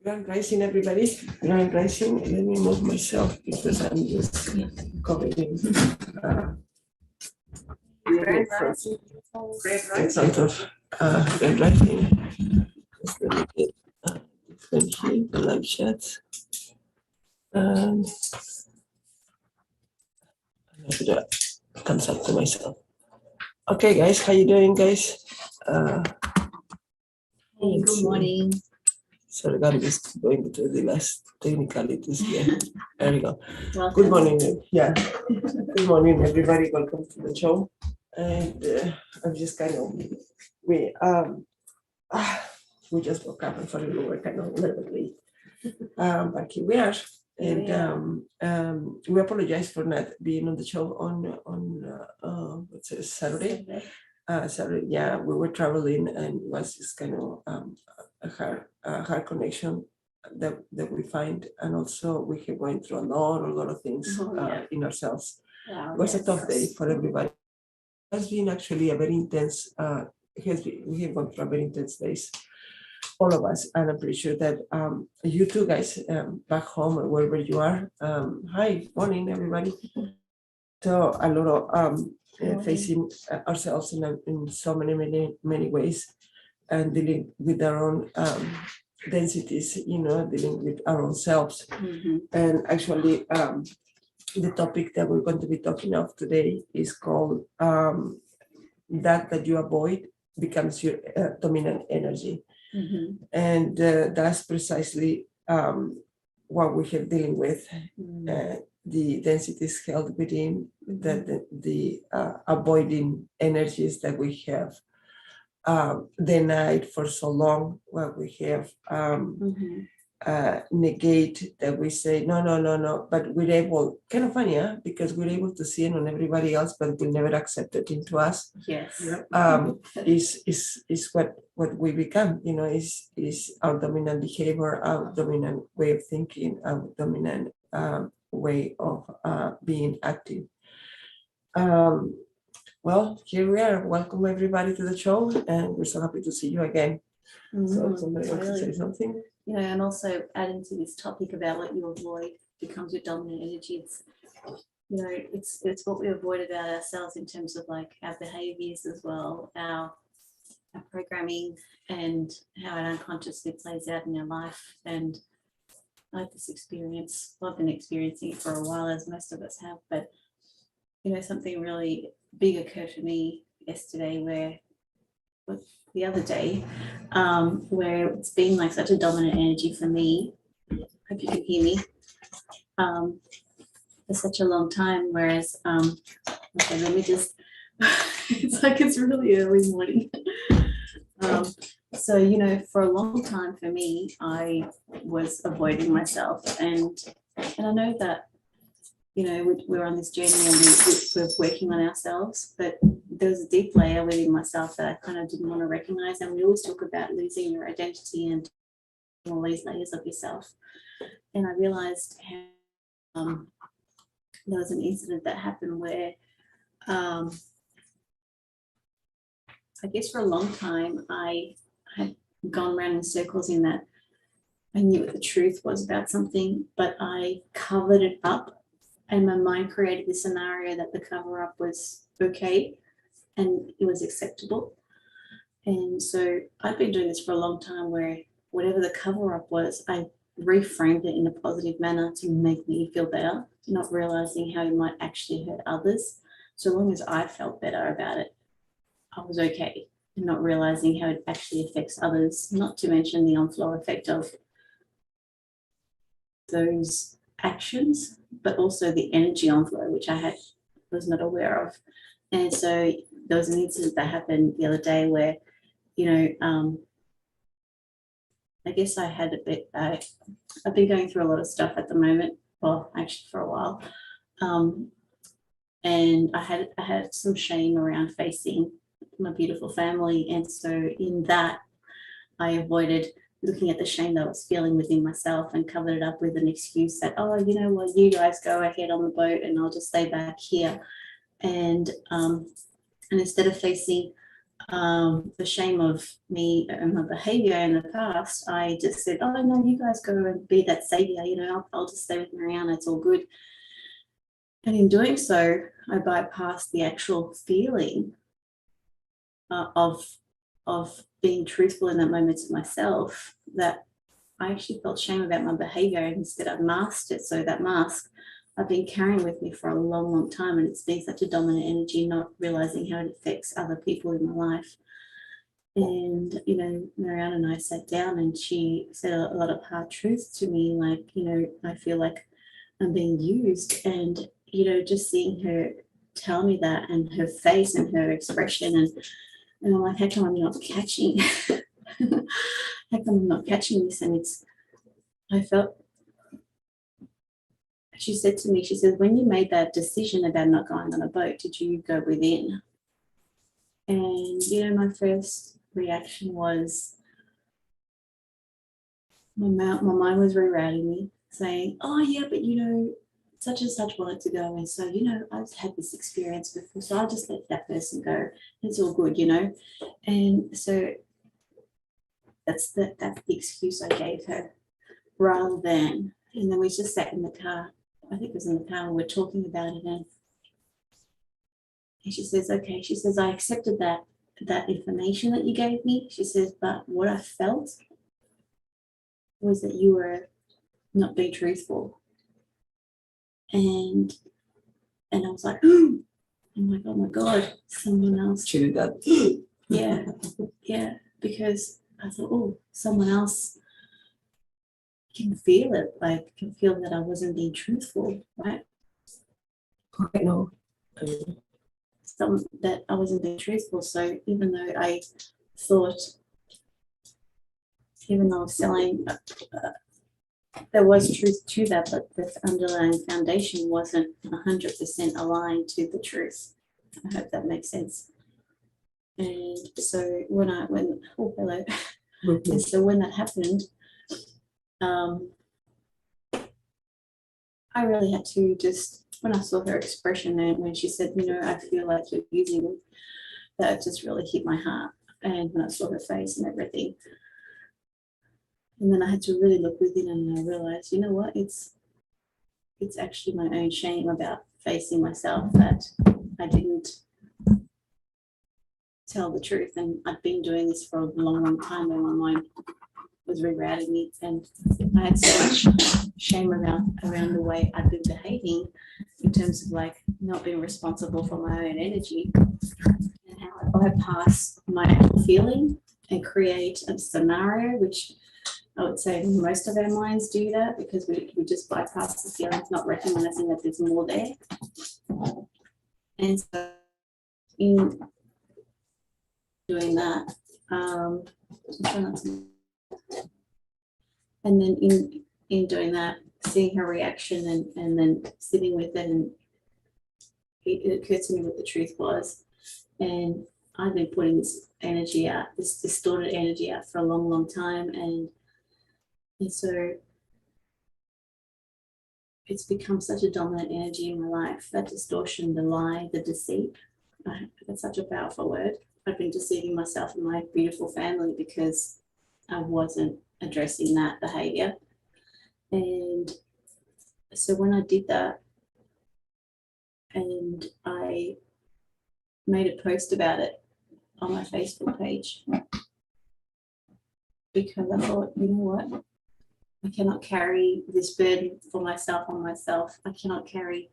Grand Rising, everybody. Grand Rising. Let me move myself because I'm just covering Grand Rising. in front of Grand Rising. Just let me get different here, the live chat. Thumbs up to myself. Okay, guys, how you doing, guys? Hey, good morning. Sorry, I'm just going to the last technicalities here. There we go. Welcome. Good morning. Yeah. Good morning, everybody. Welcome to the show. And I'm just kind of we just woke up and thought we were kind of a little bit late. But here we are. And we apologize for not being on the show on what's it, Saturday. Saturday, yeah, we were traveling and it was just kind of a hard connection that we find, and also we have going through a lot of things in ourselves. Wow, It was a tough day for everybody. It has been actually a very intense. We have gone through a very intense days, all of us, and I'm pretty sure that you too, guys, back home or wherever you are. Hi, morning, everybody. So a lot of facing ourselves in so many ways, and dealing with our own densities, dealing with our own selves. Mm-hmm. And actually, the topic that we're going to be talking of today is called that you avoid becomes your dominant energy. Mm-hmm. And that's precisely what we are dealing with. The densities held within the avoiding energies that we have denied for so long, what we have negate, that we say no, but we're able, kind of funny, because we're able to see it on everybody else, but we never accept it into us. Yes. Is what we become, is our dominant behavior, our dominant way of thinking, our dominant way of being active. Well, here we are. Welcome everybody to the show, and we're so happy to see you again. So somebody wants to say something? And also adding to this topic about what you avoid becomes your dominant energy. It's what we avoid about ourselves in terms of like our behaviors as well, our programming, and how it unconsciously plays out in our life. And I had this experience, I've been experiencing it for a while, as most of us have, but something really big occurred for me yesterday, the other day, where it's been like such a dominant energy for me. Hope you can hear me. For such a long time, whereas okay, let me just it's like it's really early morning. So for a long time for me, I was avoiding myself, and I know that we're on this journey and we're working on ourselves, but there was a deep layer within myself that I kind of didn't want to recognize. And we always talk about losing your identity and all these layers of yourself. And I realized how there was an incident that happened where I guess for a long time I had gone around in circles in that I knew what the truth was about something, but I covered it up. And my mind created this scenario that the cover up was okay and it was acceptable. And so I've been doing this for a long time, where whatever the cover up was, I reframed it in a positive manner to make me feel better, not realizing how it might actually hurt others. So long as I felt better about it, I was okay, and not realizing how it actually affects others, not to mention the on-flow effect of those actions, but also the energy on-flow, which I was not aware of. And so there was an incident that happened the other day where, I guess I had a bit, I've been going through a lot of stuff at the moment, well, actually for a while. And I had some shame around facing my beautiful family. And so in that, I avoided looking at the shame that I was feeling within myself and covered it up with an excuse that, you guys go ahead on the boat and I'll just stay back here. And instead of facing the shame of me and my behavior in the past, I just said, oh no, you guys go and be that savior, I'll just stay with Mariana, it's all good. And in doing so, I bypassed the actual feeling of being truthful in that moment to myself, that I actually felt shame about my behavior, and instead I masked it. So that mask I've been carrying with me for a long, long time, and it's been such a dominant energy, not realizing how it affects other people in my life. And, Mariana and I sat down, and she said a lot of hard truths to me, like, I feel like I'm being used. And, just seeing her tell me that, and her face and her expression, and I'm like, how come I'm not catching? How come I'm not catching this? And I felt, she said to me, she said, when you made that decision about not going on a boat, did you go within? And, my first reaction was, my mind was rerouting me, saying, oh yeah, but such and such wanted to go. And so, I've had this experience before, so I'll just let that person go. It's all good, And so that's the excuse I gave her, rather than, and then we just sat in the car. I think it was in the car, and we're talking about it, and she says, okay, she says, I accepted that information that you gave me. She says, but what I felt was that you were not being truthful. And I was like, I'm like, oh my God, someone else. She did that. Yeah, because I thought, oh, someone else can feel it, like can feel that I wasn't being truthful, right? I know. That I wasn't being truthful. So even though I thought, even though I was selling, there was truth to that, but the underlying foundation wasn't 100% aligned to the truth. I hope that makes sense. And so oh, hello. And so when that happened, I really had to just, when I saw her expression and when she said, I feel like you're using me, that just really hit my heart. And when I saw her face and everything, and then I had to really look within, and I realized, you know what, it's actually my own shame about facing myself, that I didn't tell the truth. And I'd been doing this for a long, long time, and my mind was rerouting me, and I had so much shame around the way I'd been behaving, in terms of like not being responsible for my own energy, and how I bypass my actual feeling and create a scenario, which I would say most of our minds do that, because we just bypass the feelings, not recognizing that there's more there. And so in doing that, and then in doing that, seeing her reaction, and then sitting with it, and it occurred to me what the truth was. And I've been putting this energy out, this distorted energy out, for a long, long time, and so it's become such a dominant energy in my life, that distortion, the lie, the deceit. That's such a powerful word. I've been deceiving myself and my beautiful family because I wasn't addressing that behavior. And so when I did that, and I made a post about it on my Facebook page, because I thought, you know what, I cannot carry this burden for myself on myself. I cannot carry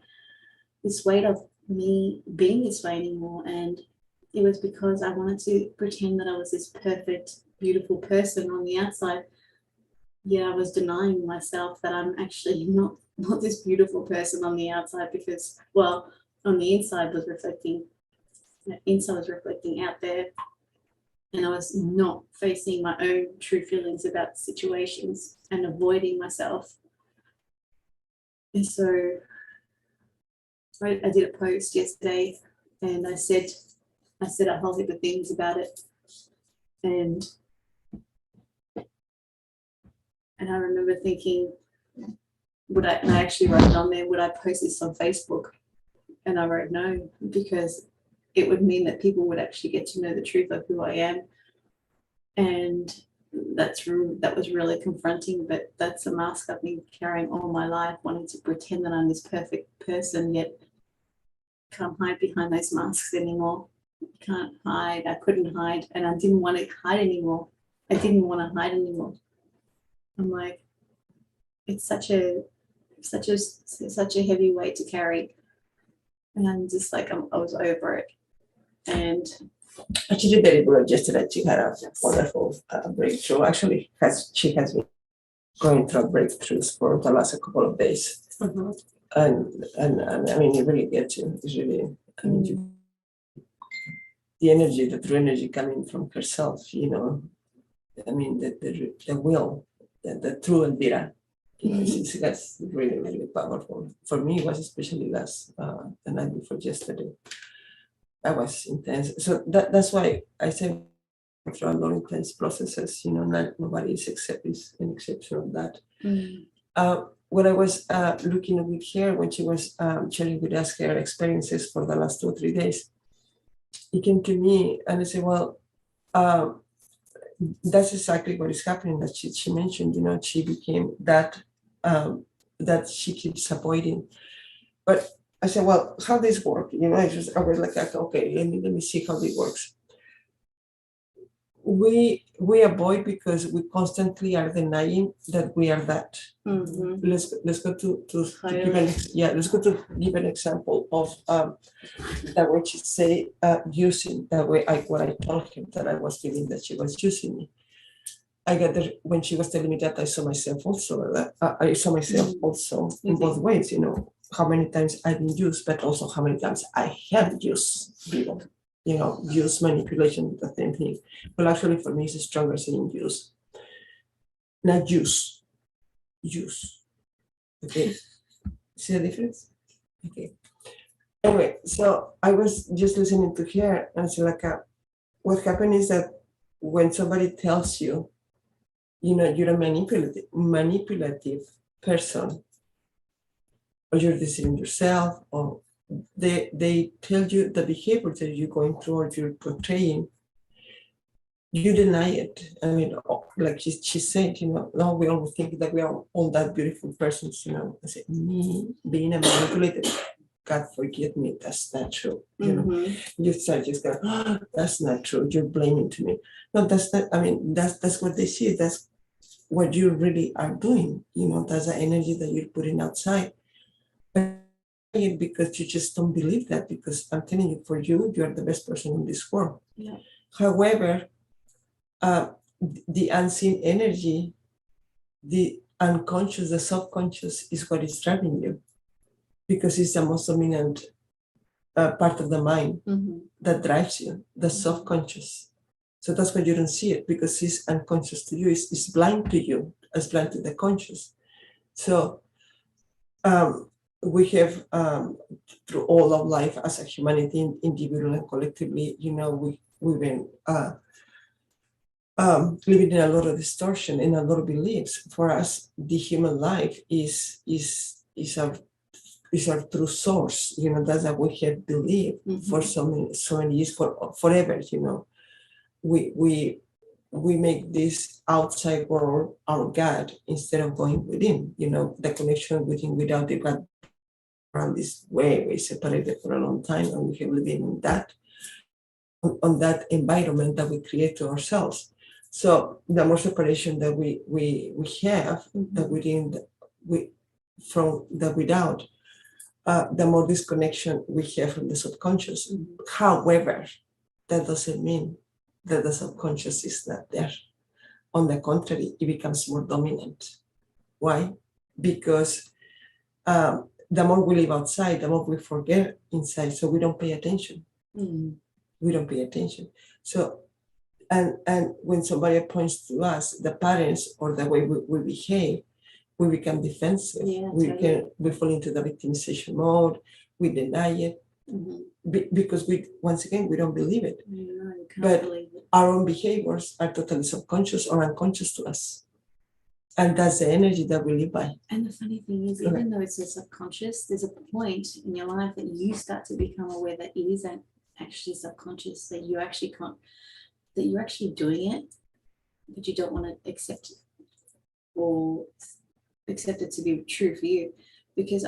this weight of me being this way anymore. And it was because I wanted to pretend that I was this perfect, beautiful person on the outside. Yeah, I was denying myself that I'm actually not this beautiful person on the outside, because, well, on the inside was reflecting out there, and I was not facing my own true feelings about situations and avoiding myself. And so I did a post yesterday, and I said a whole heap of things about it, and I remember thinking, and I actually wrote it on there, would I post this on Facebook? And I wrote no, because it would mean that people would actually get to know the truth of who I am. And that was really confronting, but that's a mask I've been carrying all my life, wanting to pretend that I'm this perfect person, yet can't hide behind those masks anymore. Can't hide. I couldn't hide, and I didn't want to hide anymore. I didn't want to hide anymore. I'm like, it's such a heavy weight to carry, and I'm just like, I was over it. And Actually, very good. Yesterday, she had a wonderful breakthrough. Actually, she has been going through breakthroughs for the last couple of days, and I mean, it really gets you. It's really, I mean, the energy, the true energy coming from herself. You know, I mean, the will, the true Elvira. You know, that's really, really powerful. For me, it was especially the night before yesterday. That was intense. So that's why I say through a lot of intense processes, you know, nobody is an exception of that. When I was looking with her, when she was sharing with us her experiences for the last 2 or 3 days, it came to me and I said, well, that's exactly what is happening. That she mentioned, you know, she became that she keeps avoiding. But I said, well, how this work? You know, I was like, okay, let me see how it works. We avoid because we constantly are denying that we are that. Let's go to let's go to give an example of that what she say using that way. What I told him that I was feeling that she was using me. I got there when she was telling me that I saw myself also. I saw myself also in both ways. You know, how many times I've been used, but also how many times I have used people. You know, use, manipulation, the same thing. But actually, for me, it's stronger saying use, not use. Use. Okay. See the difference? Okay. Anyway, so I was just listening to her, and it's like, what happened is that when somebody tells you, you know, you're a manipulative person, or you're deceiving yourself, or they tell you the behavior that you're going through or you're portraying, you deny it. I mean, like she said, you know, no, we always think that we are all that beautiful persons, you know. I said, me being a manipulator, God forgive me, that's not true. You know, you start just going, oh, that's not true. You're blaming to me. No, that's not. I mean, that's what they see. That's what you really are doing. You know, that's the energy that you're putting outside. But because you just don't believe that, because I'm telling you, for you, you're the best person in this world. Yeah. However, the unseen energy, the unconscious, the subconscious is what is driving you, because it's the most dominant part of the mind that drives you, the subconscious. So that's why you don't see it, because it's unconscious to you, it's blind to you, as blind to the conscious. So we have, through all of life as a humanity, individually and collectively, you know, we've been living in a lot of distortion and a lot of beliefs. For us, the human life is our true source. You know, that's what we have believed for so many years, forever. You know, we make this outside world our God instead of going within. You know, the connection within, without it, but around this way we separated for a long time, and we have lived in that on that environment that we create to ourselves. So the more separation that we have, that from the without, the more disconnection we have from the subconscious. However, that doesn't mean that the subconscious is not there. On the contrary, it becomes more dominant. Why? Because the more we live outside, the more we forget inside. So we don't pay attention. We don't pay attention. So, and when somebody points to us, the patterns or the way we behave, we become defensive. Yeah, we fall into the victimization mode. We deny it because once again, we don't believe it. No, you can't But believe it. our own behaviors are totally subconscious or unconscious to us. And that's the energy that we live by. And the funny thing is, even though it's a subconscious, there's a point in your life that you start to become aware that it isn't actually subconscious, that you actually can't, that you're actually doing it, but you don't want to accept it or accept it to be true for you. Because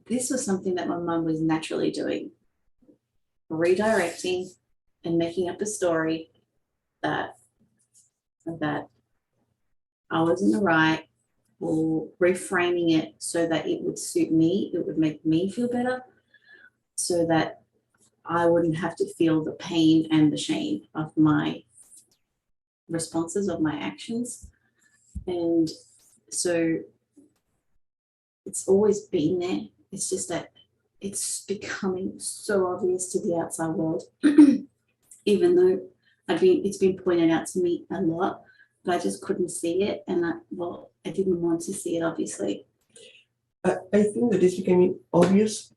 this was something that my mum was naturally doing, redirecting and making up a story that I was in the right, or reframing it so that it would suit me, it would make me feel better, so that I wouldn't have to feel the pain and the shame of my responses, of my actions. And so it's always been there. It's just that it's becoming so obvious to the outside world, even though it's been pointed out to me a lot, but I just couldn't see it. And I didn't want to see it, obviously. I think that it's becoming obvious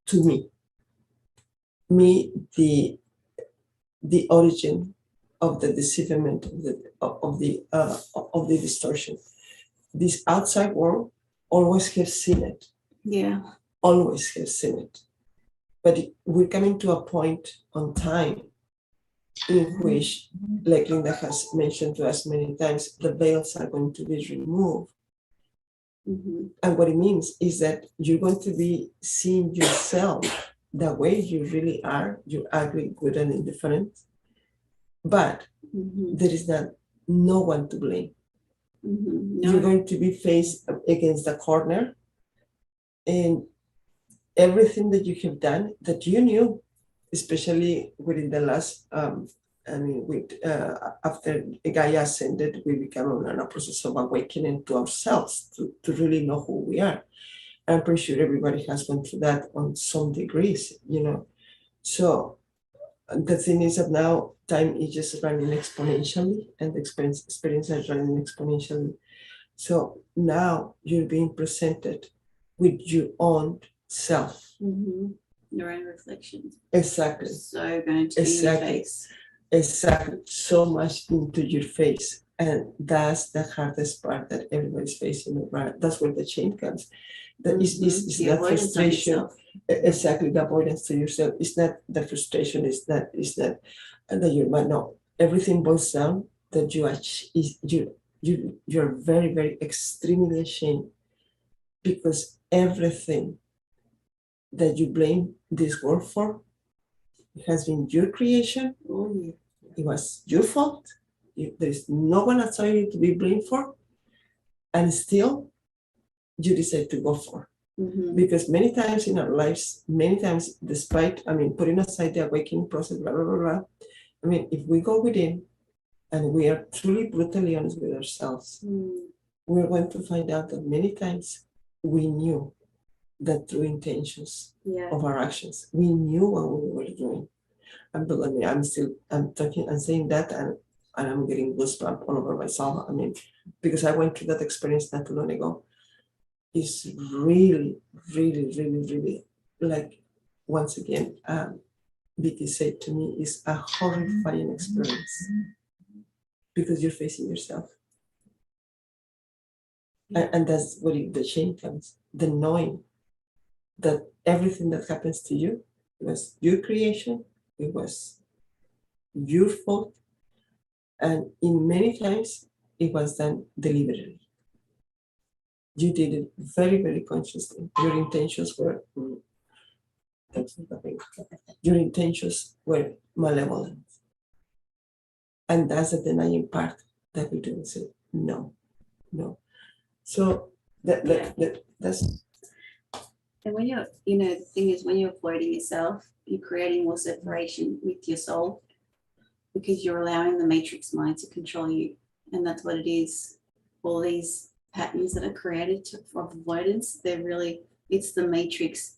to me. The origin of the deceivement, of the distortion. This outside world always have seen it. Yeah. Always have seen it. But we're coming to a point on time in which, like Linda has mentioned to us many times, the veils are going to be removed. Mm-hmm. And what it means is that you're going to be seeing yourself the way you really are. You're ugly, good, and indifferent. But there is no one to blame. No. You're going to be faced against the corner, and everything that you have done that you knew, especially within the last, after Gaia ascended, we become in a process of awakening to ourselves, to really know who we are. I'm pretty sure everybody has gone through that on some degrees, So the thing is that now time is just running exponentially, and the experience is running exponentially. So now you're being presented with your own self. Your own reflection. Exactly. So going to be in your face. Exactly. So much into your face. And that's the hardest part that everybody's facing, right? That's where the change comes. That is that frustration. Exactly, the avoidance to yourself. It's not the frustration, it's that you might know. Everything boils down that you're very, very extremely ashamed, because everything that you blame this world for, it has been your creation. It was your fault. There is no one outside you to be blamed for, and still you decide to go for. Because many times in our lives, despite, putting aside the awakening process, blah, blah, blah, blah, if we go within and we are truly brutally honest with ourselves, we're going to find out that many times we knew the true intentions of our actions. We knew what we were doing. And believe me, I'm saying that, and I'm getting goosebumps all over myself. Because I went through that experience not too long ago. It's really, really, really, really, like, once again, Vicky said to me, is a horrifying experience, because you're facing yourself. And that's where the shame comes, the knowing that everything that happens to you was your creation, it was your fault, and in many times it was done deliberately. You did it very, very consciously. Your intentions were malevolent. And that's the denying part that we do and say, no. So that's. And when you're, the thing is, when you're avoiding yourself, you're creating more separation with your soul, because you're allowing the matrix mind to control you. And that's what it is. All these patterns that are created for avoidance, it's the matrix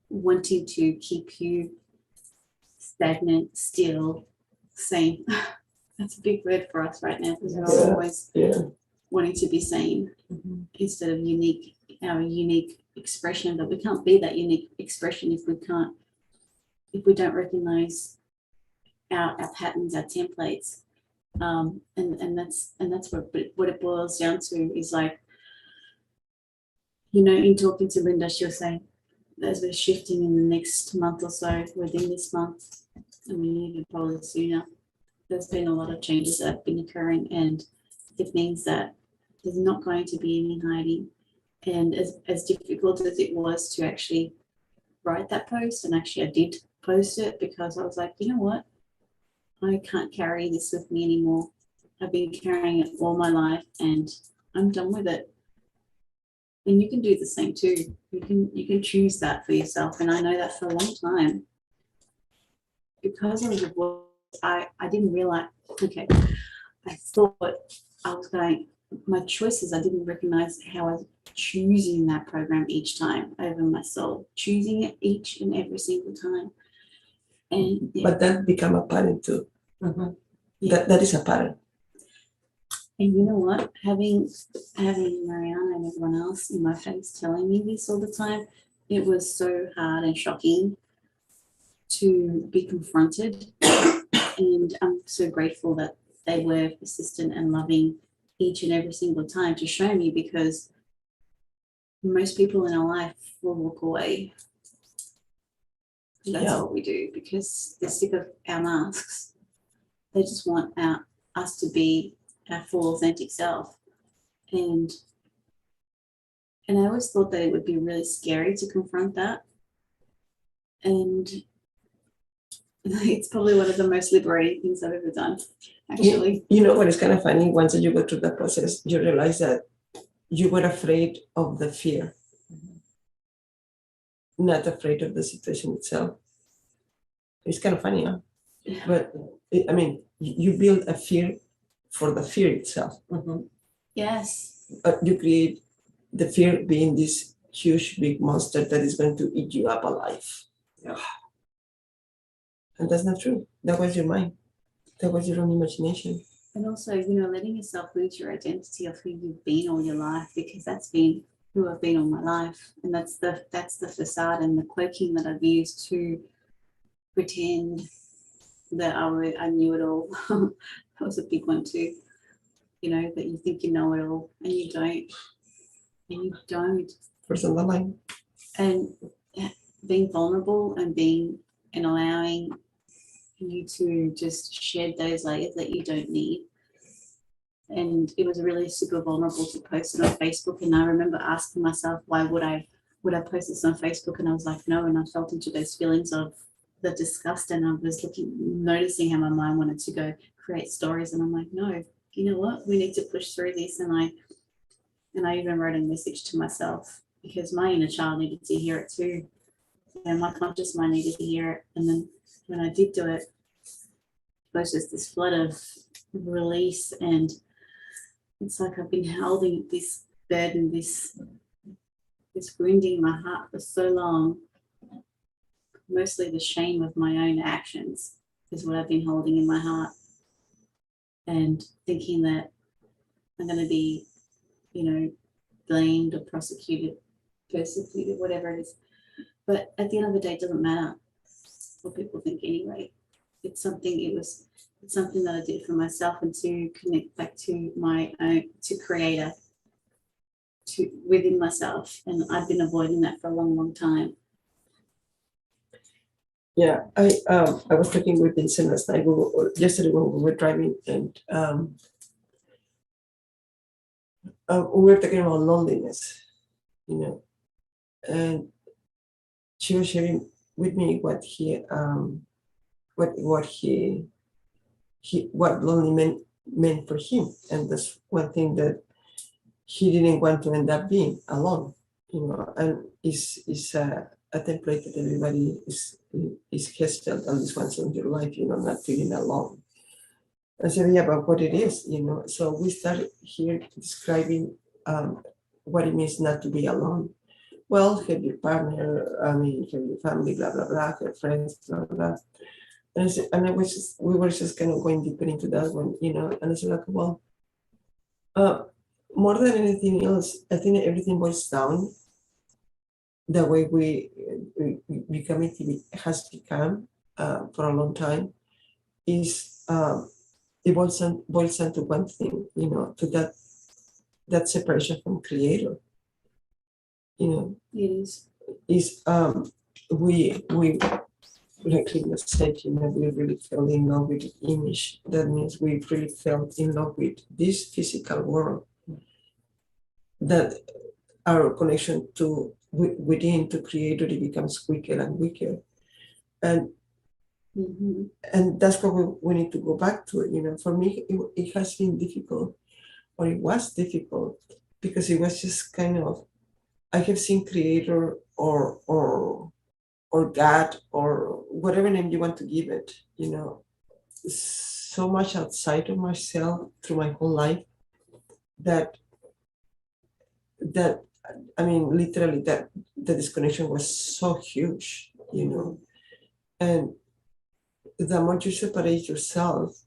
wanting to keep you stagnant, still, sane. That's a big word for us right now, because we're always wanting to be sane instead of our unique expression. But we can't be that unique expression if we don't recognize our patterns, our templates. And that's what it boils down to, is like, in talking to Linda, she was saying as we're shifting in the next month or so, within this month, I mean, even probably sooner, there's been a lot of changes that have been occurring, and it means that there's not going to be any hiding. And as difficult as it was to actually write that post, and actually I did post it because I was like, you know what? I can't carry this with me anymore. I've been carrying it all my life and I'm done with it. And you can do the same too. You can choose that for yourself. And I know that for a long time. Because I was a voice, I didn't realize, okay, I thought I was going, my choices, I didn't recognize how I was choosing that program each time over my soul, choosing it each and every single time. And But that become a pattern too. Yeah. That is a pattern. And you know what? Having Mariana and everyone else in my face telling me this all the time, it was so hard and shocking to be confronted. And I'm so grateful that they were persistent and loving each and every single time to show me, because most people in our life will walk away. That's what we do, because they're sick of our masks. They just want us to be our full authentic self. And I always thought that it would be really scary to confront that. And it's probably one of the most liberating things I've ever done, actually. You know what is kind of funny? Once you go through the process, you realize that you were afraid of the fear, not afraid of the situation itself. It's kind of funny, huh? Yeah. But I mean, you build a fear for the fear itself. Yes. You create the fear being this huge, big monster that is going to eat you up alive. Yeah. And that's not true. That was your mind. That was your own imagination. And also, letting yourself lose your identity of who you've been all your life, because that's been who I've been all my life. And that's the facade and the cloaking that I've used to pretend that I knew it all. That was a big one too. That you think you know it all and you don't. And you don't. First on the line. And being vulnerable and allowing you to just shed those layers that you don't need. And it was really super vulnerable to post it on Facebook. And I remember asking myself, why would I post this on Facebook? And I was like, no. And I felt into those feelings of the disgust. And I was noticing how my mind wanted to go create stories. And I'm like, no, you know what? We need to push through this. And I even wrote a message to myself, because my inner child needed to hear it too. And my conscious mind needed to hear it. And then when I did do it, it was just this flood of release. And it's like I've been holding this burden, this wounding in my heart for so long. Mostly the shame of my own actions is what I've been holding in my heart. And thinking that I'm going to be, blamed or prosecuted, persecuted, whatever it is. But at the end of the day, it doesn't matter what people think anyway. It's something that I did for myself, and to connect back to my own, to creator, to within myself. And I've been avoiding that for a long, long time. Yeah, I was talking with Vincent last night, yesterday when we were driving, and we were talking about loneliness, and she was sharing with me what lonely meant for him, and that's one thing that he didn't want to end up being alone, and is a template that everybody has felt at least once in your life, not feeling alone. I said, yeah, but what it is, so we started here describing what it means not to be alone. Well, have your partner, have your family, blah, blah, blah, have friends, blah, blah. And we were just kind of going deeper into that one, and I said, like, well, more than anything else, I think everything boils down the way we community has become for a long time is it boils down to one thing, to that separation from creator. It is. is we like Linda said, we really fell in love with the image. That means we really fell in love with this physical world. That our connection to within to creator, it becomes weaker and weaker. And and that's what we need to go back to it. For me, it has been difficult, or it was difficult, because it was just kind of, I have seen creator or God or whatever name you want to give it, so much outside of myself through my whole life that I mean, literally, that the disconnection was so huge, and the more you separate yourself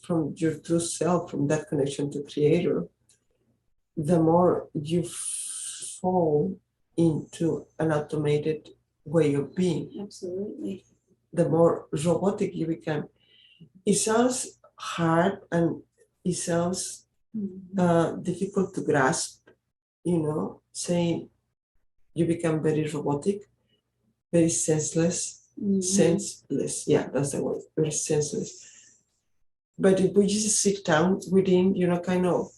from your true self, from that connection to creator, the more you fall into an automated way of being. Absolutely. The more robotic you become. It sounds hard and it sounds difficult to grasp, saying you become very robotic, very senseless. Yeah, that's the word, very senseless. But if we just sit down within, kind of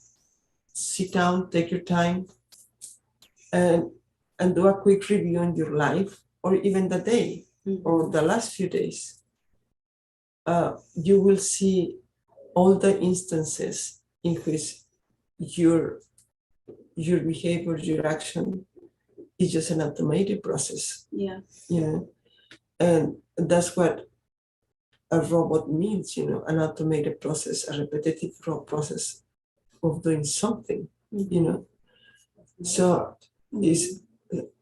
sit down, take your time, and do a quick review on your life, or even the day, or the last few days, you will see all the instances in which your behavior, your action is just an automated process. Yeah. And that's what a robot means, an automated process, a repetitive process of doing something, So is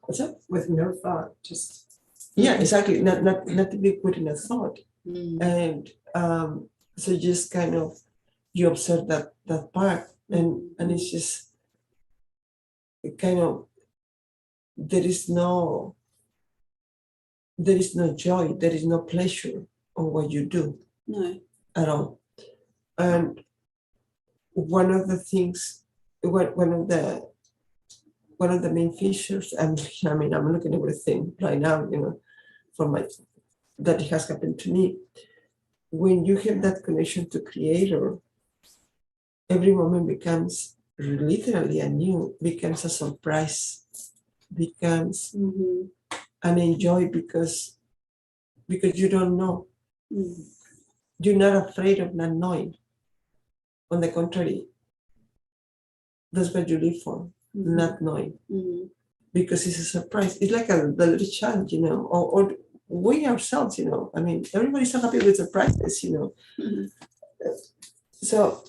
what's that? With no thought, just Yeah, exactly. Not to be put in a thought. And so just kind of you observe that part, and it's just kind of there is no joy, there is no pleasure on what you do. No. At all. And one of the things, one of the main features, and I mean, I'm looking at everything right now, from that it has happened to me. When you have that connection to creator, every moment becomes literally anew, becomes a surprise, becomes an enjoy, because you don't know. You're not afraid of not knowing. On the contrary, that's what you live for, not knowing. Because it's a surprise. It's like the little child, or we ourselves, I mean, everybody's so happy with surprises, So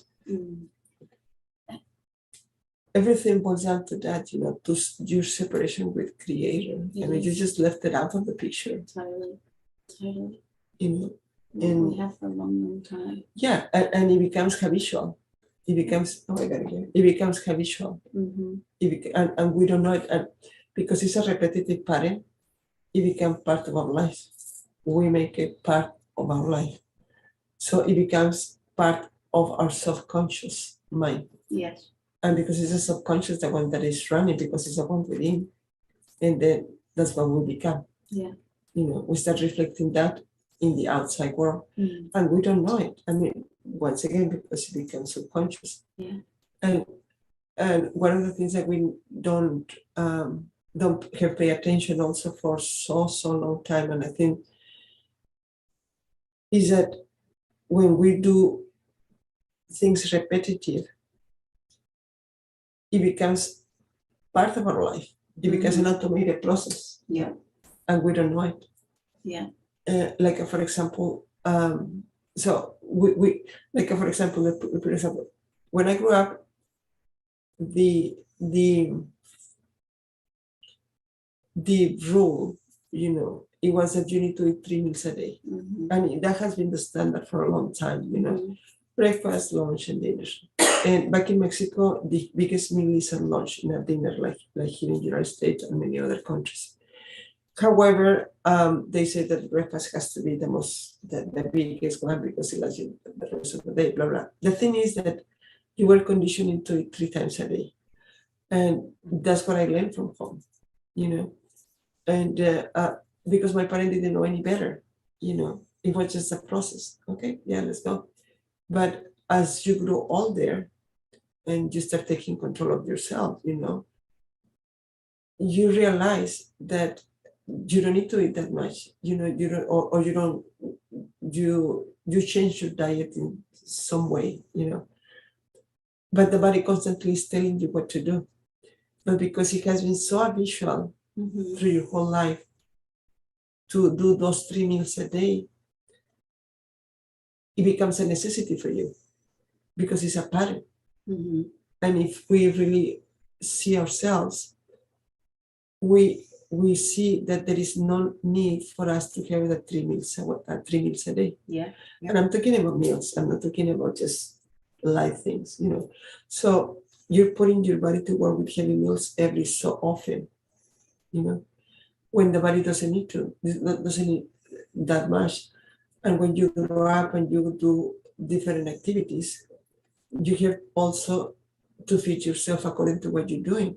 everything boils down to that, to your separation with creator. I mean, you just left it out of the picture. Totally. And we have for a long time. Yeah, and it becomes habitual. It becomes, oh my God, again. It becomes habitual. And we don't know it. And because it's a repetitive pattern, it becomes part of our life. We make it part of our life. So it becomes part of our subconscious mind. Yes. And because it's a subconscious, the one that is running, because it's the one within. And then that's what we become. Yeah. We start reflecting that in the outside world. And we don't know it. I mean, once again, because it becomes subconscious. Yeah. And one of the things that we don't have pay attention also for so long time, and I think, is that when we do things repetitive, it becomes part of our life. It becomes an automated process. Yeah. And we don't know it. Yeah. Like for example, so we like for example, when I grew up, the rule, it was that you need to eat 3 meals a day. And that has been the standard for a long time, breakfast, lunch, and dinner. And back in Mexico, the biggest meal is a lunch and a dinner, like here in the United States and many other countries. However, they say that breakfast has to be the biggest one, because it lasts you the rest of the day, blah, blah. The thing is that you were conditioned to eat 3 times a day. And that's what I learned from home, And because my parent didn't know any better, it was just a process. Okay, yeah, let's go. But as you grow older and you start taking control of yourself, you realize that you don't need to eat that much. You don't, or you don't, you change your diet in some way, but the body constantly is telling you what to do. But because it has been so habitual through your whole life to do those 3 meals a day, it becomes a necessity for you because it's a pattern. And if we really see ourselves, we see that there is no need for us to have the 3 meals a day. Yeah. And I'm talking about meals. I'm not talking about just light things, So you're putting your body to work with heavy meals every so often, when the body doesn't need that much. And when you grow up and you do different activities, you have also to feed yourself according to what you're doing.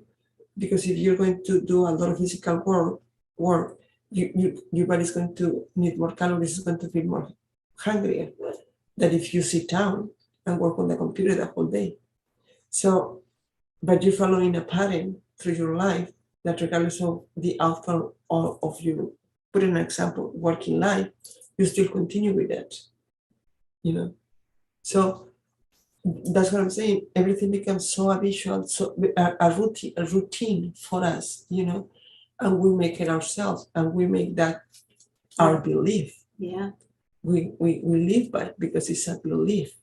Because if you're going to do a lot of physical work, your body's going to need more calories, it's going to feel more hungrier than if you sit down and work on the computer the whole day. So, but you're following a pattern through your life that regardless of the outcome of you, put an example, working life, you still continue with that, So that's what I'm saying. Everything becomes so habitual, so a routine for us, and we make it ourselves, and we make that our belief. Yeah. We live by it because it's a belief,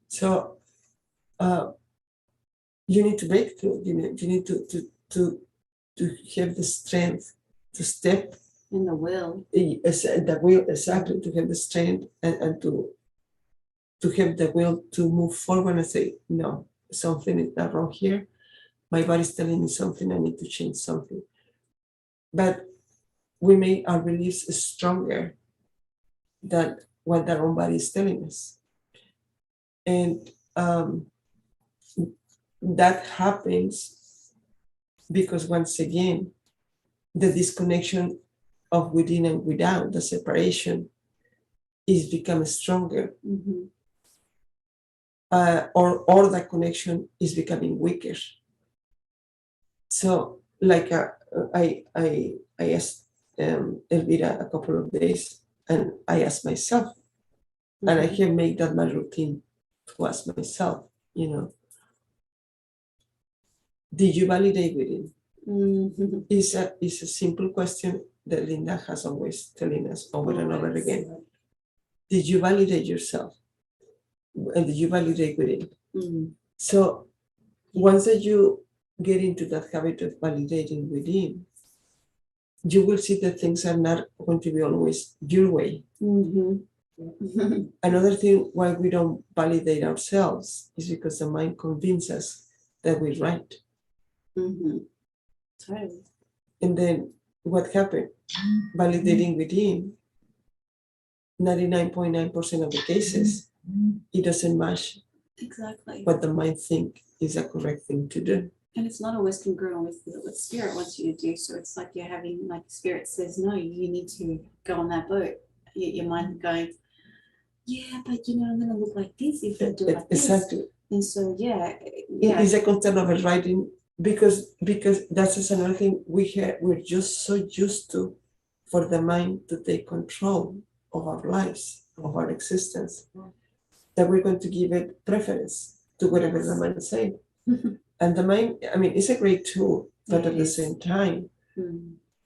So you need to break through. You need to have the strength to step in the will. The will, exactly, to have the strength and to have the will to move forward and say, no, something is not wrong here. My body's telling me something, I need to change something. But we make our beliefs stronger than what our own body is telling us. And that happens because, once again, the disconnection of within and without, the separation, is becoming stronger. Or the connection is becoming weaker. So, like I asked Elvira a couple of days, and I asked myself, and I have made that my routine to ask myself, did you validate within? It's a simple question that Linda has always telling us over and over again. Did you validate yourself? And did you validate within? So once that you get into that habit of validating within, you will see that things are not going to be always your way. Another thing why we don't validate ourselves is because the mind convinces us that we're right. Totally. And then what happened? Validating within, 99.9% of the cases, it doesn't match exactly what the mind think is a correct thing to do. And it's not always congruent with what spirit wants you to do. So it's like you're having, like, spirit says, no, you need to go on that boat. Your mind going, yeah, but I'm going to look like this if I do like exactly. This. And so, It's a constant overriding because that's another thing we're just so used to, for the mind to take control of our lives, of our existence, that we're going to give it preference to whatever the mind says. And the mind, it's a great tool, but at the same time,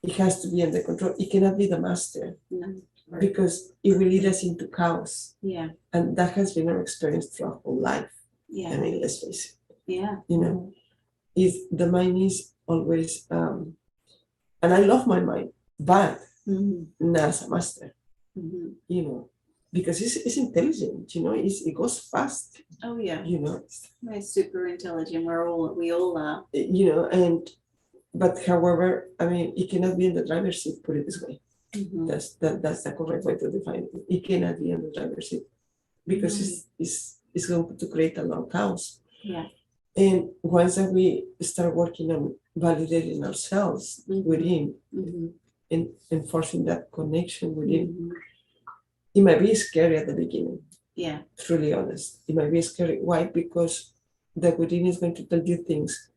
it has to be under control. It cannot be the master. No. Because it will lead us into chaos. Yeah. And that has been our experience through our whole life. Yeah. Let's face it. Yeah. Is the mind is always, and I love my mind, but not as a master. Because it's intelligent, it goes fast. Oh yeah. We're super intelligent. We all are. But however, it cannot be in the driver's seat, put it this way. That's the correct way to define it. It cannot be in the driver's seat because it's going to create a lot of chaos. Yeah. And once that we start working on validating ourselves within and enforcing that connection within, it might be scary at the beginning. Yeah. Truly honest. It might be scary. Why? Because the within is going to tell you things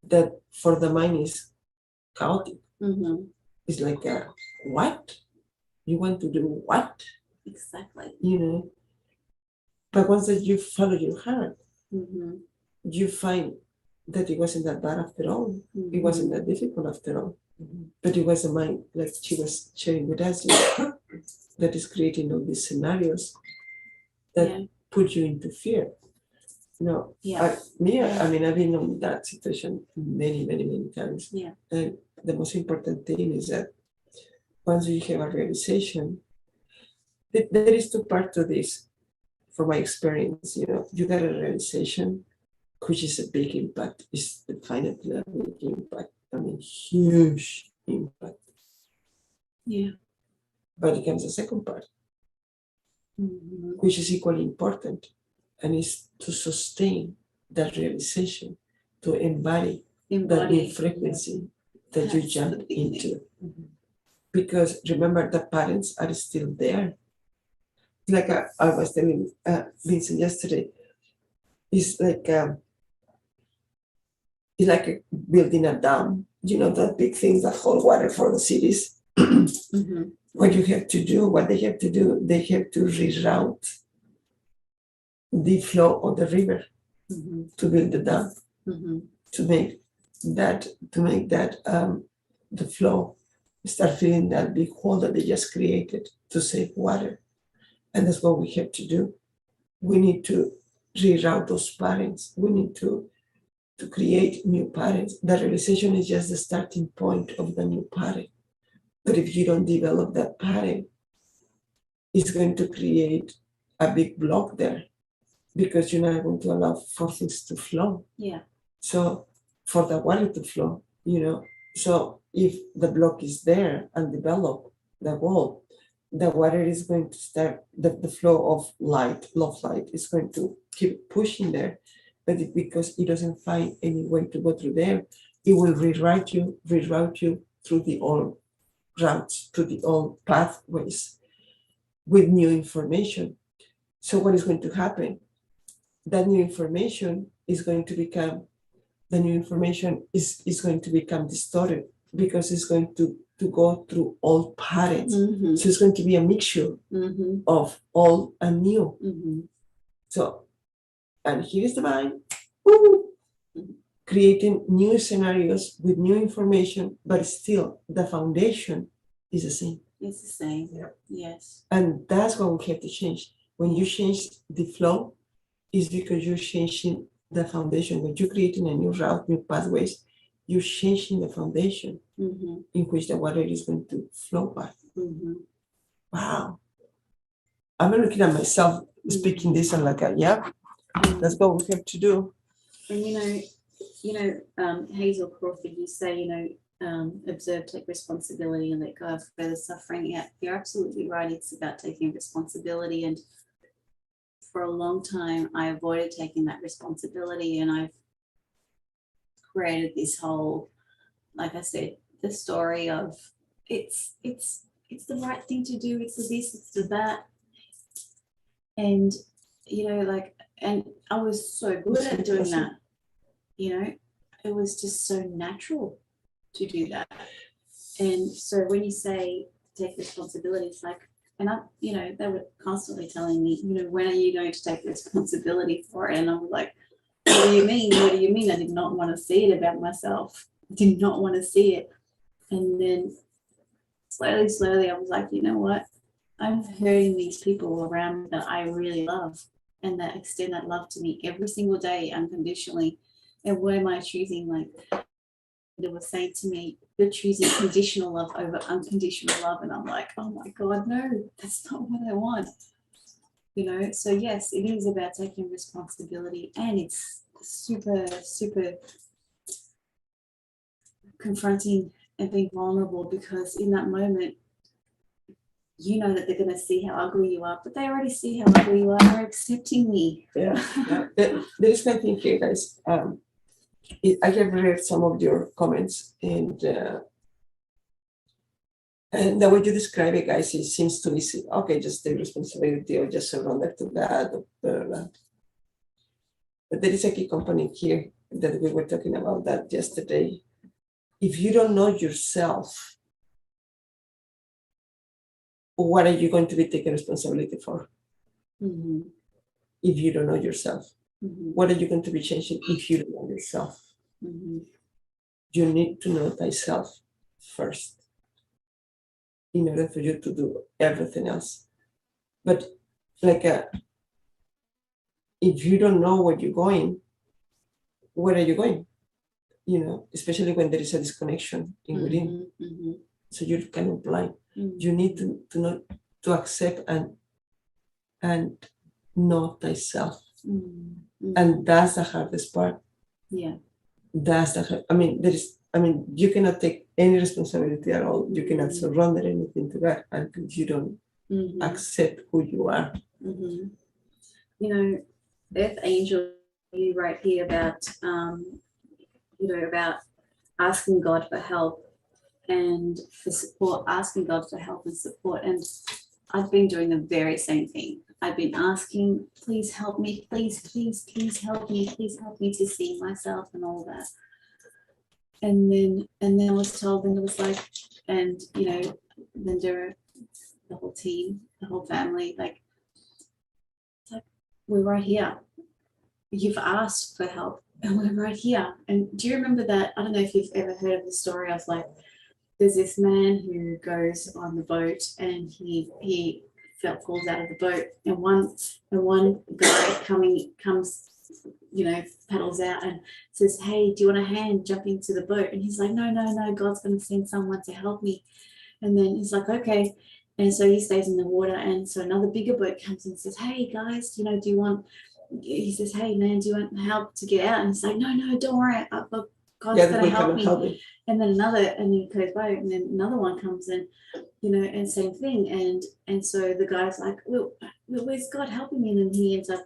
that for the mind is chaotic. It's like, what? You want to do what? Exactly. You know? But once that you follow your heart, you find that it wasn't that bad after all. It wasn't that difficult after all. But it was the mind, like she was sharing with us, that is creating all these scenarios that put you into fear. No, I mean, I've been in that situation many, many, many times. Yeah. And the most important thing is that once you have a realization, there is two parts to this. From my experience, you got a realization, which is a big impact. It's definitely a big impact. I mean, huge impact. Yeah. But it comes a second part, which is equally important, and is to sustain that realization, to embody that new frequency that you jump into. Because remember, the patterns are still there. Like I was telling Vincent yesterday, it's like building a dam. That big thing that hold water for the cities. What they have to do, they have to reroute the flow of the river to build the dam, to make that the flow start filling that big hole that they just created to save water. And that's what we have to do. We need to reroute those patterns. We need to create new patterns. The realization is just the starting point of the new pattern. But if you don't develop that pattern, it's going to create a big block there because you're not going to allow for things to flow. Yeah. So for the water to flow, so if the block is there and develop the wall, the water is going to start, the flow of light, love light, is going to keep pushing there. But because it doesn't find any way to go through there, it will reroute you through the old routes, to the old pathways with new information. So what is going to happen? That new information is going to become distorted because it's going to go through old patterns. So it's going to be a mixture of old and new. So, and here's the mind, creating new scenarios with new information, but still the foundation is the same. It's the same. Yeah. Yes. And that's what we have to change. When you change the flow, is because you're changing the foundation. When you're creating a new route, new pathways, you're changing the foundation in which the water is going to flow by. Wow. I'm looking at myself speaking this and like, that's what we have to do. And Hazel Crawford, you say, observe, take responsibility, and let go of further suffering. Yeah, you're absolutely right. It's about taking responsibility. And for a long time, I avoided taking that responsibility, and I've created this whole, like I said, the story of it's the right thing to do. It's the this, it's the that, and and I was so good at doing that. It was just so natural to do that. And so when you say take responsibility, it's like, and they were constantly telling me, when are you going to take responsibility for it? And I was like, what do you mean? What do you mean? I did not want to see it about myself. I did not want to see it. And then slowly, I was like, you know what? I'm hurting these people around me that I really love and that extend that love to me every single day unconditionally. And what am I choosing? Like they were saying to me, you're choosing conditional love over unconditional love. And I'm like, oh my God, no, that's not what I want. So yes, it is about taking responsibility, and it's super, super confronting and being vulnerable, because in that moment, you know that they're going to see how ugly you are, but they already see how ugly you are. They're accepting me. Yeah. There is one thing here, guys. I have read some of your comments, and the way you describe it, guys, it seems to be okay. Just take responsibility, or just surrender to God, or blah, blah. But there is a key component here that we were talking about that yesterday. If you don't know yourself, what are you going to be taking responsibility for? Mm-hmm. If you don't know yourself, Mm-hmm. what are you going to be changing if you don't know yourself? Mm-hmm. You need to know thyself first in order for you to do everything else. But like if you don't know where you're going, where are you going? Especially when there is a disconnection in within. Mm-hmm. So you're kind of blind. Mm-hmm. You need to know, to accept and know thyself. Mm-hmm. And that's the hardest part. Yeah. That's the you cannot take any responsibility at all. You cannot surrender anything to that until you don't accept who you are. Mm-hmm. Earth Angel, you write here about about asking God for help and for support, asking God for help and support. And I've been doing the very same thing. I've been asking, please help me, please help me, please help me to see myself and all that. And then I was told, and it was like, and Linda, the whole team, the whole family, it's like, we're right here. You've asked for help and we're right here. And do you remember that? I don't know if you've ever heard of the story of there's this man who goes on the boat and he falls out of the boat, and one guy comes paddles out and says, hey, do you want a hand jumping into the boat? And he's like, no, God's going to send someone to help me. And then he's like, okay. And so he stays in the water, and so another bigger boat comes and says, hey guys, do you want, he says, hey man, do you want help to get out? And he's like, no, don't worry, God's going to help me. And then he goes by, and then another one comes in, and same thing. And so the guy's like, well, where's God helping me? And then he ends up,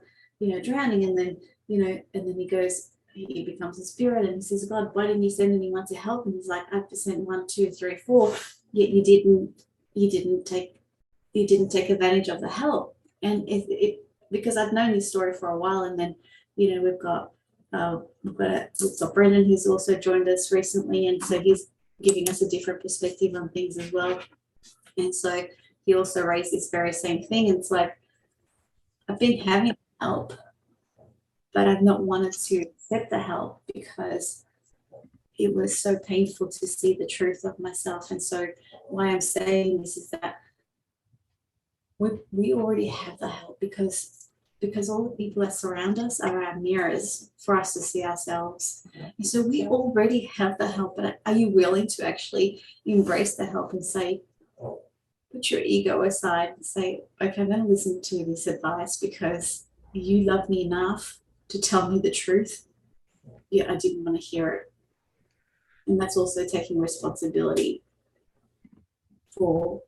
drowning. And then, and then he becomes a spirit, and he says, God, why didn't you send anyone to help? And he's like, I've sent 1, 2, 3, 4, yet you didn't take advantage of the help. And it because I've known this story for a while, and then, we've got Brendan, who's also joined us recently, and so he's giving us a different perspective on things as well. And so he also raised this very same thing. It's like, I've been having help, but I've not wanted to accept the help because it was so painful to see the truth of myself. And so why I'm saying this is that we already have the help because all the people that surround us are our mirrors for us to see ourselves. And so we already have the help, but are you willing to actually embrace the help and say, put your ego aside and say, okay, I'm going to listen to this advice because you love me enough to tell me the truth. Yeah, I didn't want to hear it. And that's also taking responsibility for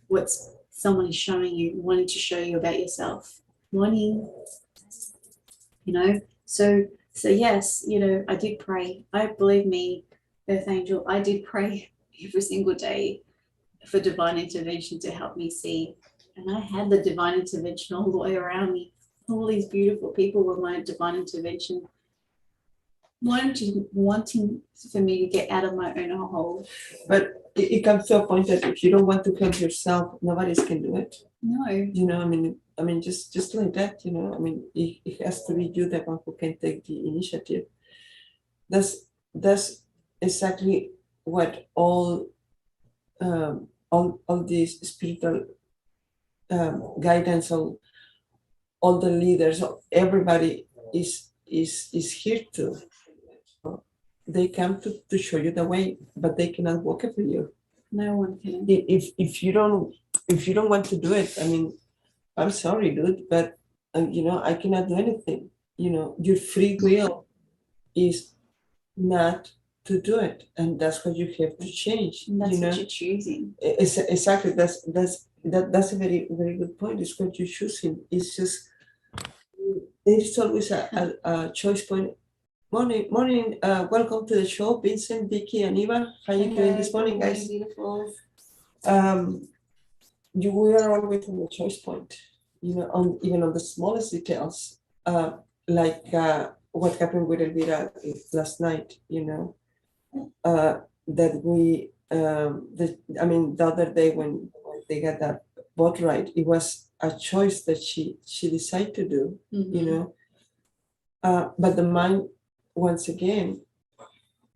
what's someone is showing you, wanting to show you about yourself. So yes, I did pray. Believe me, Earth Angel, I did pray every single day for divine intervention to help me see. And I had the divine intervention all the way around me. All these beautiful people were my divine intervention, wanting for me to get out of my own hole. But it comes to a point that if you don't want to help yourself, nobody else can do it. No. Just like that, it has to be you, the one who can take the initiative. That's exactly what all these spiritual guidance, all the leaders, everybody is here to. They come to show you the way, but they cannot walk it for you. No one can. If you don't want to do it, I'm sorry, dude, but I cannot do anything. Your free will is not to do it, and that's what you have to change. And that's what you're choosing. Exactly. That's that's a very, very good point. It's what you're choosing. It's just, there's always a choice point. Morning, welcome to the show, Vincent, Vicky, and Eva. How you doing this morning, guys? Beautiful. We are always on the choice point, even on the smallest details, like what happened with Elvira last night, that we, the other day when they got that boat ride, it was a choice that she decided to do, but the mind, once again,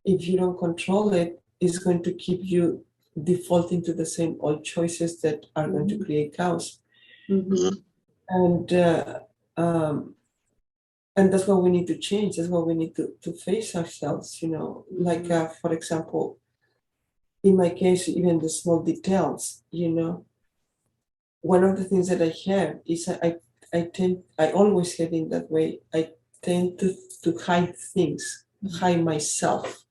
if you don't control it, is going to keep you defaulting to the same old choices that are going to create chaos. And that's what we need to change. That's what we need to face ourselves, like, for example, in my case, even the small details, one of the things that I have is I always have in that way, I tend to hide things, hide myself,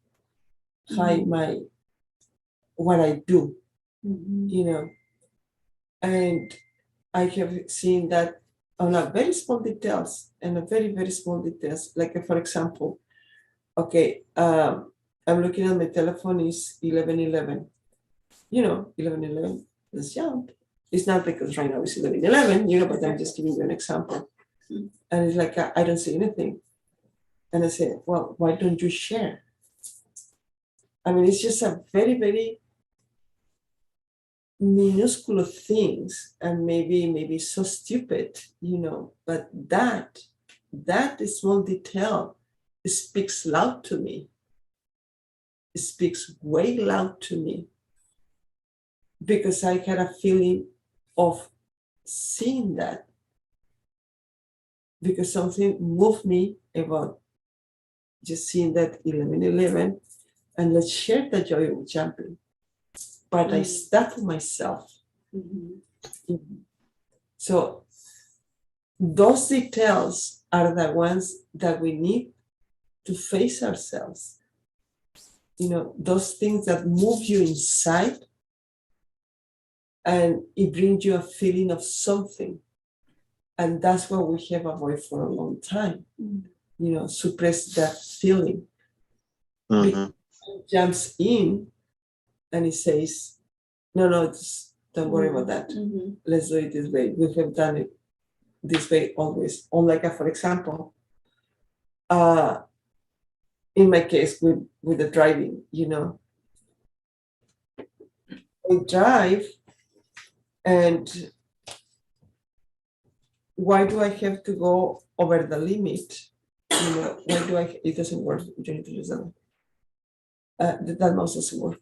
hide what I do, and I have seen that on a very small details and a very, very small details. Like, for example, okay, I'm looking at my telephone, is 11:11. 11:11 is young. It's not because right now it's 11:11, but I'm just giving you an example. And it's like, I don't see anything. And I say, well, why don't you share? I mean, it's just a very, very minuscule things, and maybe so stupid, but that small detail speaks loud to me. It speaks way loud to me, because I had a feeling of seeing that, because something moved me about just seeing that 11:11, and let's share the joy of jumping. But I stuck myself. So those details are the ones that we need to face ourselves. Those things that move you inside, and it brings you a feeling of something. And that's what we have avoided for a long time. Suppress that feeling. It jumps in and it says, no, just don't worry about that. Let's do it this way. We have done it this way always. Or like, for example, in my case with the driving, I drive, and why do I have to go over the limit? Why do it doesn't work. You need to use that one. That mouse doesn't work.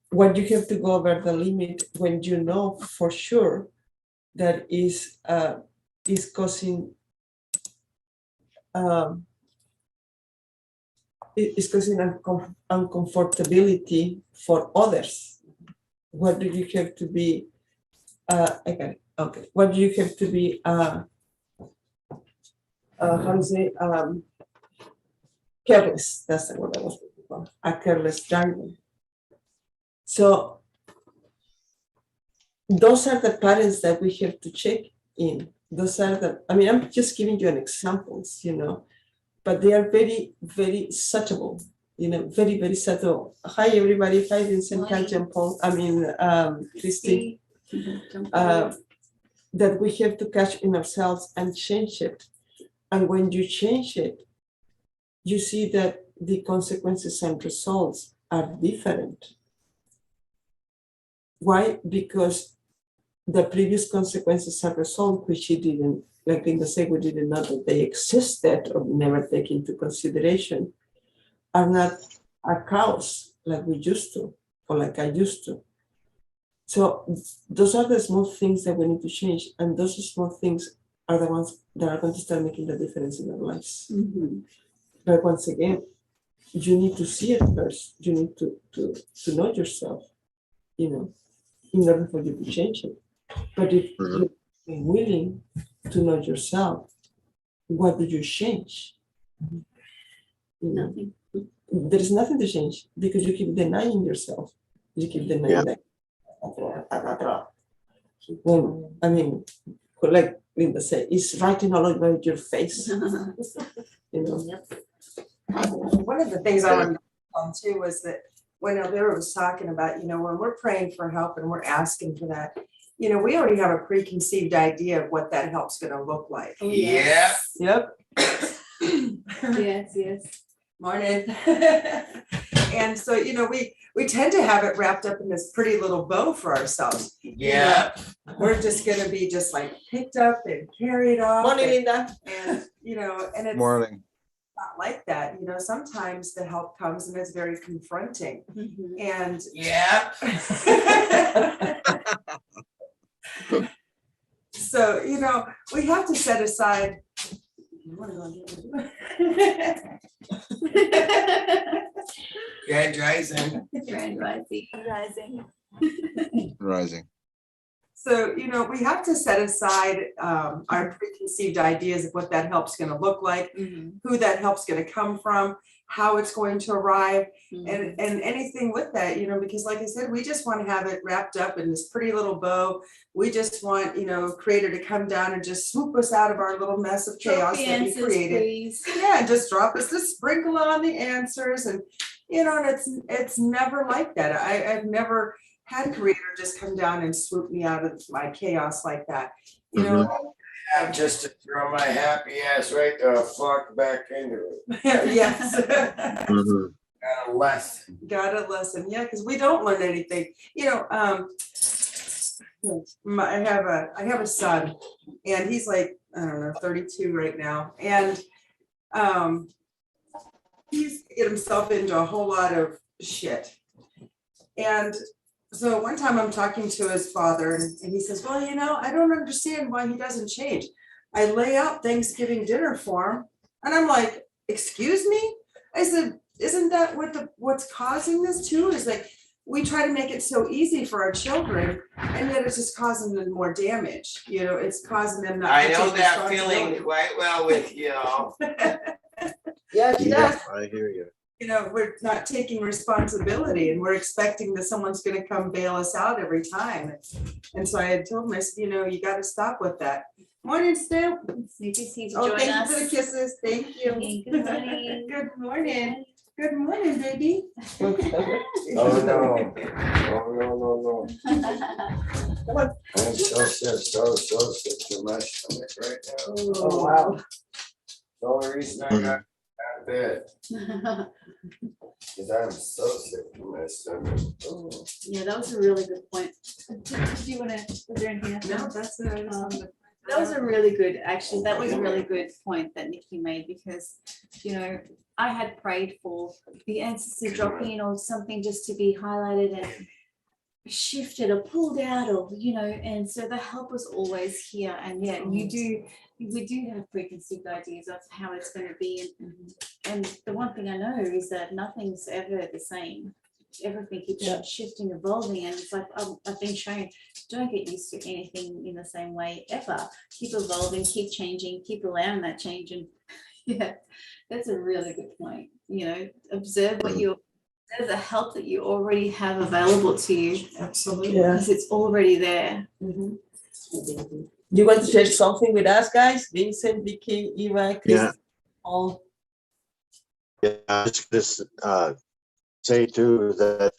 When you have to go over the limit, when you know for sure that is causing uncomfortability for others. What do you have to be? Okay. What do you have to be? How do you say? Careless. That's the word I was looking for. A careless driver. So those are the patterns that we have to check in. Those are I'm just giving you an examples, but they are very, very subtle, very, very subtle. Hi, everybody. Hi, Vincent. Hi, Jean Paul. Christy. That we have to catch in ourselves and change it. And when you change it, you see that the consequences and results are different. Why? Because the previous consequences and results, which you didn't, like Linda said, we didn't know that they existed or never take into consideration, are not a cause like we used to, or like I used to. So those are the small things that we need to change, and those small things are the ones that are going to start making the difference in our lives. But once again, you need to see it first. You need to know yourself, in order for you to change it. But if you're willing to know yourself, what do you change? Nothing. There is nothing to change, because you keep denying yourself. You keep denying that. When, I mean, like Linda said, it's writing all over your face. You know. One of the things I wanted to on too was that when Elvira was talking about, when we're praying for help and we're asking for that, we already have a preconceived idea of what that help's gonna look like. Oh, yeah. Yep. Yes. Morning. And so, we tend to have it wrapped up in this pretty little bow for ourselves. Yeah. We're just gonna be just like picked up and carried off. Morning, Linda. And, and it's Morning. not like that. Sometimes the help comes and it's very confronting. Mhm. And Yeah. so, we have to set aside. Grand rising. Grand rising. Rising. So, we have to set aside our preconceived ideas of what that help's going to look like, Mhm. who that help's going to come from, how it's going to arrive, Mhm. and anything with that, because like I said, we just want to have it wrapped up in this pretty little bow. We just want, Creator to come down and just swoop us out of our little mess of Drop chaos the that we answers, created. please. Yeah, and just drop us a sprinkle on the answers, and and it's never like that. I've never had Creator just come down and swoop me out of my chaos like that. I'm just to throw my happy ass right the fuck back into it. Yes. Mhm. Got a lesson. Got a lesson, yeah, because we don't learn anything. I have a son, and he's like, I don't know, 32 right now, and he's get himself into a whole lot of shit. And so one time I'm talking to his father, and he says, well, I don't understand why he doesn't change. I lay out Thanksgiving dinner for him, and I'm like, excuse me? I said, isn't that what's causing this too? Is like, we try to make it so easy for our children, and yet it's just causing them more damage. It's causing them not I to know take that feeling responsibility. quite well with you. Yeah, she does. I hear you. We're not taking responsibility, and we're expecting that someone's going to come bail us out every time. And so I had told him, I said, you got to stop with that. Morning, Stu. He's to Oh, join thank us. you for the kisses. Thank you. Hey, good morning. Good morning. Good morning, baby. Oh, no. Oh, no. I'm so sick to my stomach right now. Oh, wow. The only reason I got out of bed is I'm so sick to my stomach. Oh. Yeah, that was a really good point. Did you want to, was there anything else? No, that's it. That was a really good, actually, that was a really good point that Nikki made, because, I had prayed for the answers to drop in or something just to be highlighted and shifted or pulled out, or, and so the help was always here. And yeah, we do have preconceived ideas of how it's going to be. And the one thing I know is that nothing's ever the same. Everything keeps shifting, evolving, and it's like I've been shown, don't get used to anything in the same way ever. Keep evolving, keep changing, keep allowing that change. And yeah, that's a really good point. Observe what there's a help that you already have available to you. Absolutely. Yeah. Because it's already there. Mhm. You want to share something with us, guys? Vincent, Vicky, Eva, Chris, Yeah. all. Yeah, just say too that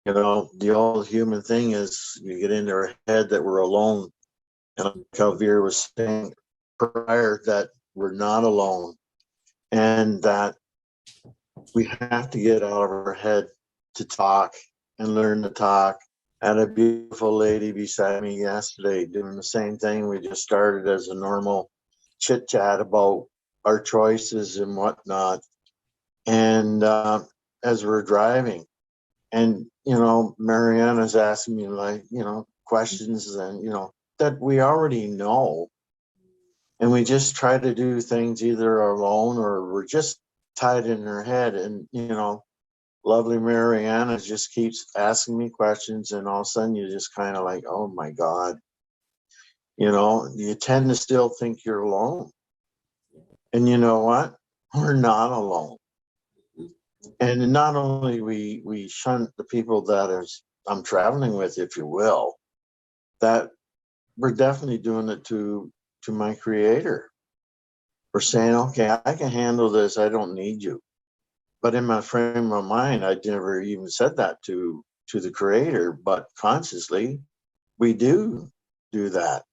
the old human thing is you get into our head that we're alone, and like how Vera was saying prior, that we're not alone, and that we have to get out of our head to talk and learn to talk. I had a beautiful lady beside me yesterday doing the same thing. We just started as a normal chit chat about our choices and whatnot. And as we're driving, and Mariana's asking me questions, and that we already know, and we just try to do things either alone or we're just tied in her head. And lovely Mariana just keeps asking me questions, and all of a sudden you just kind of like, oh my God, you tend to still think you're alone. And you know what? We're not alone. And not only we shun the people that I'm traveling with, if you will, that we're definitely doing it to my creator. We're saying, okay, I can handle this. I don't need you. But in my frame of mind, I never even said that to the creator, but consciously we do that.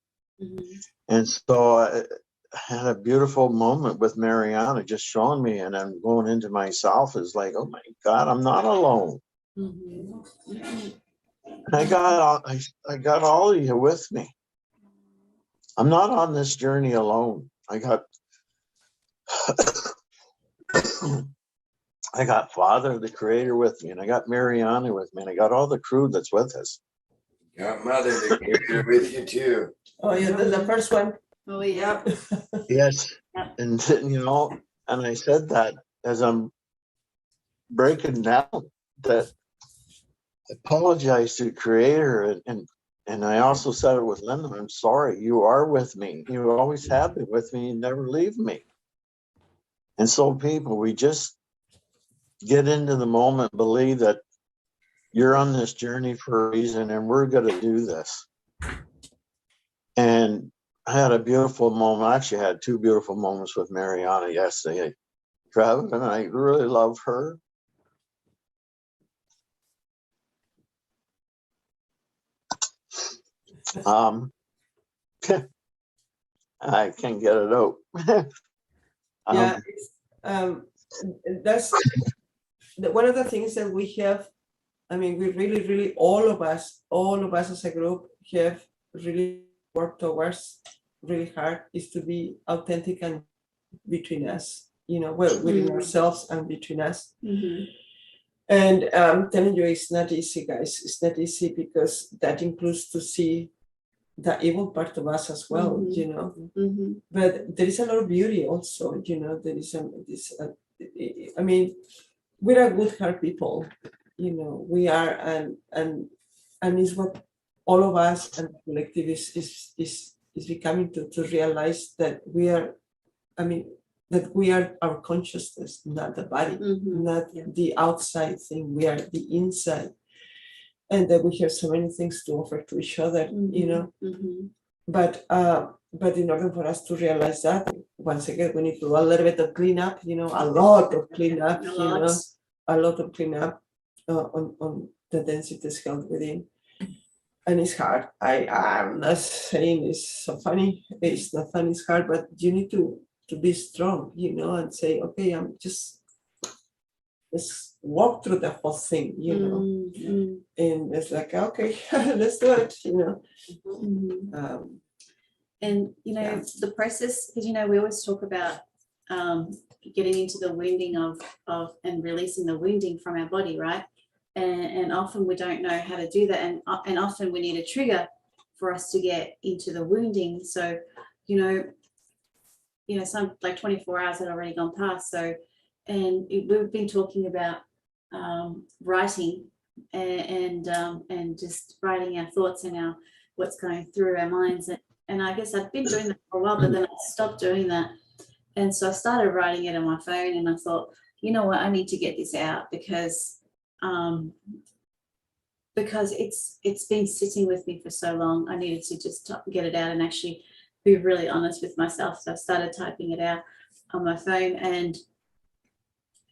Mhm. And so I had a beautiful moment with Mariana just showing me, and I'm going into myself is like, oh my God, I'm not alone. Mhm. Mhm. And I got all of you with me. I'm not on this journey alone. I got I got Father, the Creator, with me, and I got Mariana with me, and I got all the crew that's with us. Got Mother the Creator with you too. Oh, yeah, the first one. Oh, yeah. Yes. Yeah. And and I said that as I'm breaking down, that I apologize to the Creator, and I also said it with Linda. I'm sorry. You are with me. You always have been with me. You never leave me. And so, people, we just get into the moment, believe that you're on this journey for a reason, and we're going to do this. And I had a beautiful moment. I actually had two beautiful moments with Mariana yesterday. Travis, and I really love her. I can't get it out. Yeah, that's one of the things that we have. I mean, we really, all of us as a group have really worked towards really hard is to be authentic and between us, well, within ourselves and between us. Mhm. And I'm telling you, it's not easy, guys. It's not easy because that includes to see the evil part of us as well, Mhm. But there is a lot of beauty also, there is I mean, we're a good heart people, we are, and it's what all of us and the collective is becoming to realize that we are, I mean, that we are our consciousness, not the body, Mhm. not the outside thing, we are the inside. And that we have so many things to offer to each other, Mhm. But in order for us to realize that, once again, we need to do a little bit of cleanup, a lot of cleanup, a lot of cleanup on the densities held within. And it's hard. I'm not saying it's so funny. It's not funny, it's hard, but you need to be strong, and say, okay, let's walk through the whole thing, Mhm. and it's like, okay, let's do it, Mhm. And the process, because we always talk about getting into the wounding of and releasing the wounding from our body, right? And often we don't know how to do that, and often we need a trigger for us to get into the wounding. So some like 24 hours had already gone past. So we've been talking about writing and just writing our thoughts and what's going through our minds. And I guess I've been doing that for a while, but then I stopped doing that. And so I started writing it on my phone, and I thought, you know what, I need to get this out because it's been sitting with me for so long. I needed to just get it out and actually be really honest with myself. So I started typing it out on my phone, and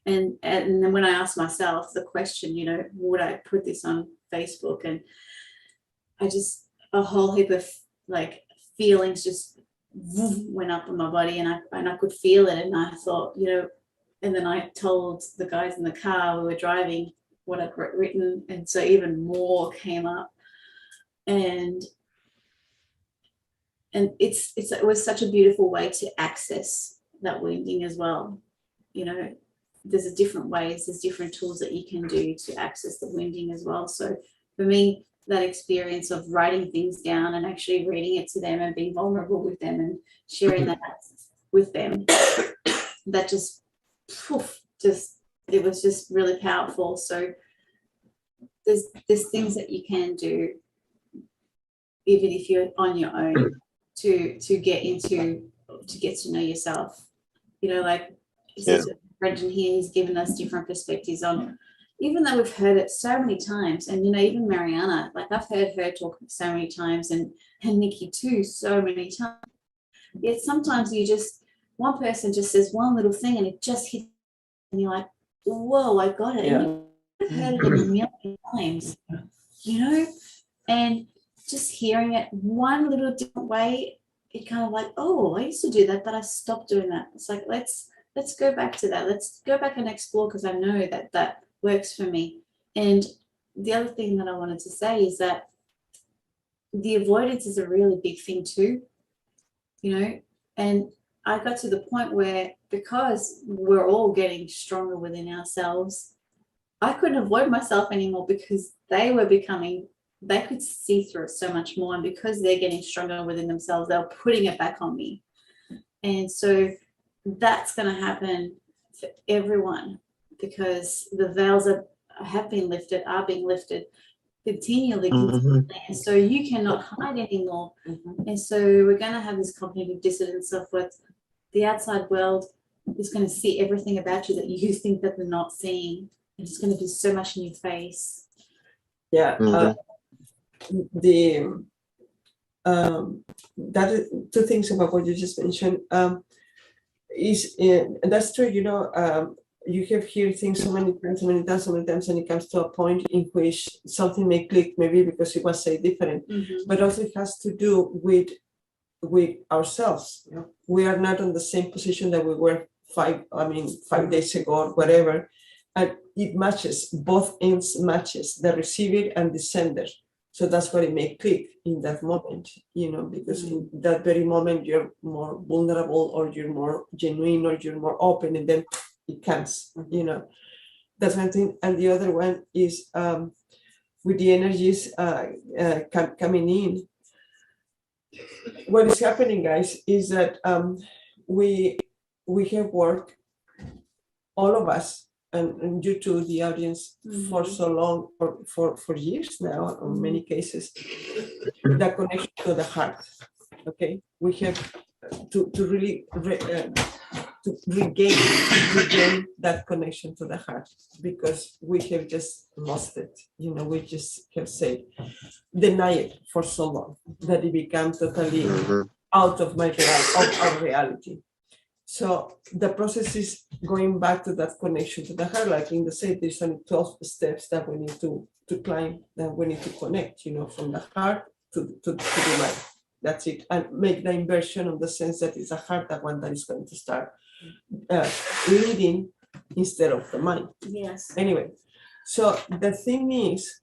then when I asked myself the question, would I put this on Facebook? And I just, a whole heap of like feelings just went up in my body, and I could feel it. And I thought, and then I told the guys in the car we were driving what I'd written, and so even more came up. And it was such a beautiful way to access that wounding as well. There's different ways, there's different tools that you can do to access the wounding as well. So for me, that experience of writing things down and actually reading it to them and being vulnerable with them and sharing that with them, that it was just really powerful. So there's things that you can do even if you're on your own to get to know yourself. Like Brendan here, he's given us different perspectives on even though we've heard it so many times, and even Mariana, like I've heard her talk so many times, and Nikki too, so many times. Yet sometimes one person just says one little thing and it just hits, and you're like, whoa, I got it. Yeah. And you've heard it a million times, and just hearing it one little different way, it kind of like, oh, I used to do that, but I stopped doing that. It's like, let's go back to that. Let's go back and explore, because I know that works for me. And the other thing that I wanted to say is that the avoidance is a really big thing too, and I got to the point where, because we're all getting stronger within ourselves, I couldn't avoid myself anymore, because they could see through it so much more. And because they're getting stronger within themselves, they're putting it back on me. And so that's going to happen for everyone, because the veils have been lifted, are being lifted continually. And so you cannot hide anymore. And so we're going to have this cognitive dissonance of what the outside world is going to see everything about you that you think that they're not seeing. And it's going to be so much in your face. Yeah. That is two things about what you just mentioned. That's true. You have heard things so many times, and it comes to a point in which something may click, maybe because it was said different, but also it has to do with ourselves. We are not in the same position that we were 5 days ago or whatever, and it matches, both ends matches, the receiver and the sender. So that's why it may click in that moment, because in that very moment you're more vulnerable, or you're more genuine, or you're more open, and then it comes, That's one thing. And the other one is with the energies coming in. What is happening, guys, is that we have worked, all of us, and you too, the audience, for so long, or for years now, in many cases, the connection to the heart. Okay, we have to really to regain that connection to the heart, because we have just lost it. We just have said, deny it for so long that it becomes totally out of our reality. So the process is going back to that connection to the heart. Like Linda said, there's only 12 steps that we need to climb, that we need to connect, from the heart to the mind. That's it. And make the inversion, of the sense that it's the heart, the one that is going to start leading instead of the mind. Yes. Anyway, so the thing is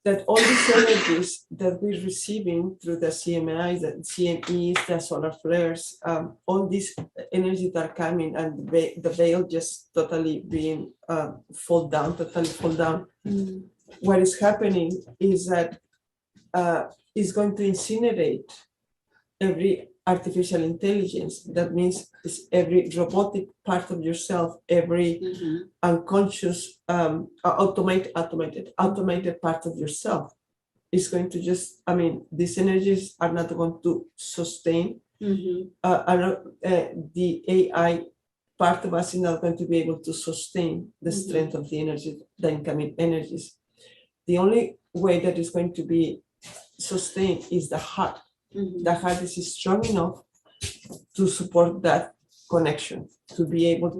that all these energies that we're receiving through the CMIs, the CMEs, the solar flares, all these energies that are coming, and the veil just totally being totally fall down. What is happening is that it's going to incinerate every artificial intelligence. That means it's every robotic part of yourself, every unconscious, automated part of yourself is going to just, these energies are not going to sustain. The AI part of us is not going to be able to sustain the strength of the energy, the incoming energies. The only way that is going to be sustained is the heart. The heart is strong enough to support that connection, to be able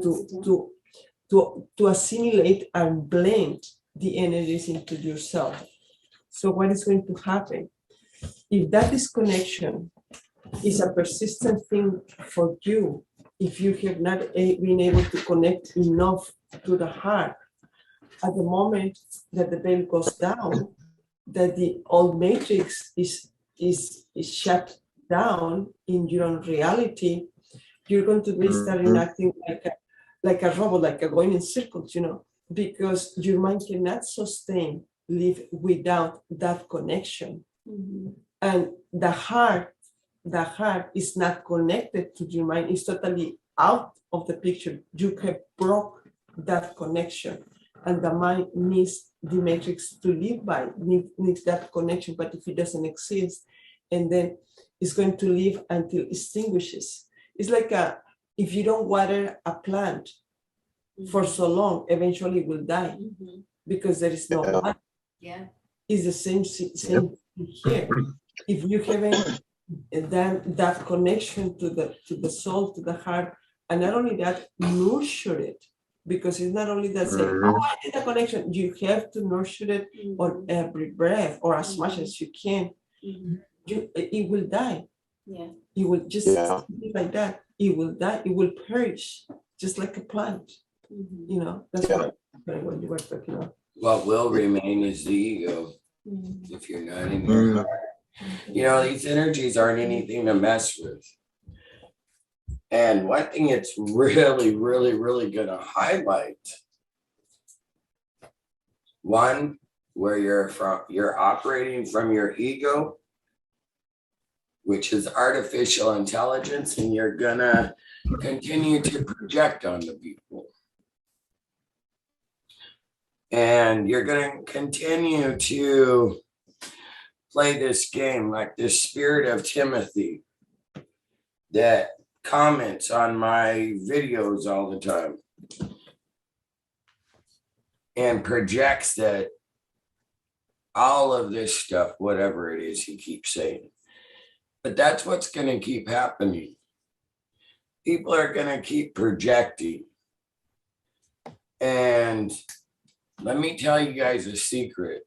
to assimilate and blend the energies into yourself. So what is going to happen? If that disconnection is a persistent thing for you, if you have not been able to connect enough to the heart, at the moment that the veil goes down, that the old matrix is shut down in your own reality, you're going to be starting acting like a robot, like a going in circles, because your mind cannot live without that connection. And the heart is not connected to your mind, it's totally out of the picture. You have broke that connection, and the mind needs the matrix to live by, needs that connection. But if it doesn't exist, and then it's going to live until it extinguishes. It's like if you don't water a plant, for so long, eventually will die Mhm. because there is no Yeah. one. Yeah. It's the same thing here. If you haven't done that connection to the soul, to the heart, and not only that, nurture it, because it's not only that saying, oh, I did a connection. You have to nurture it on every breath or as much as you can. Mhm. It will die. Yeah. You will just Yeah. be like that. It will die. It will perish, just like a plant. Mhm. You know, that's Yeah. what you were talking about. What will remain is the ego Mhm. if you're not in your heart. You know, these energies aren't anything to mess with. And one thing it's really, really, really going to highlight, one, where you're operating from your ego, which is artificial intelligence, and you're going to continue to project on the people. And you're going to continue to play this game like the spirit of Timothy that comments on my videos all the time and projects that all of this stuff, whatever it is he keeps saying. But that's what's going to keep happening. People are going to keep projecting. And let me tell you guys a secret.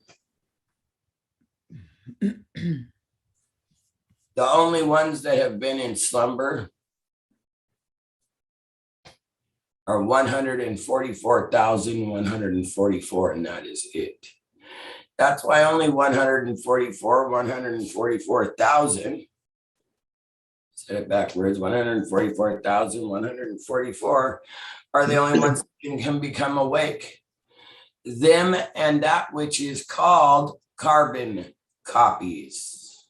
The only ones that have been in slumber are 144,144, and that is it. That's why only 144,000, said it backwards, 144,144 are the only ones that can become awake. Them and that which is called carbon copies.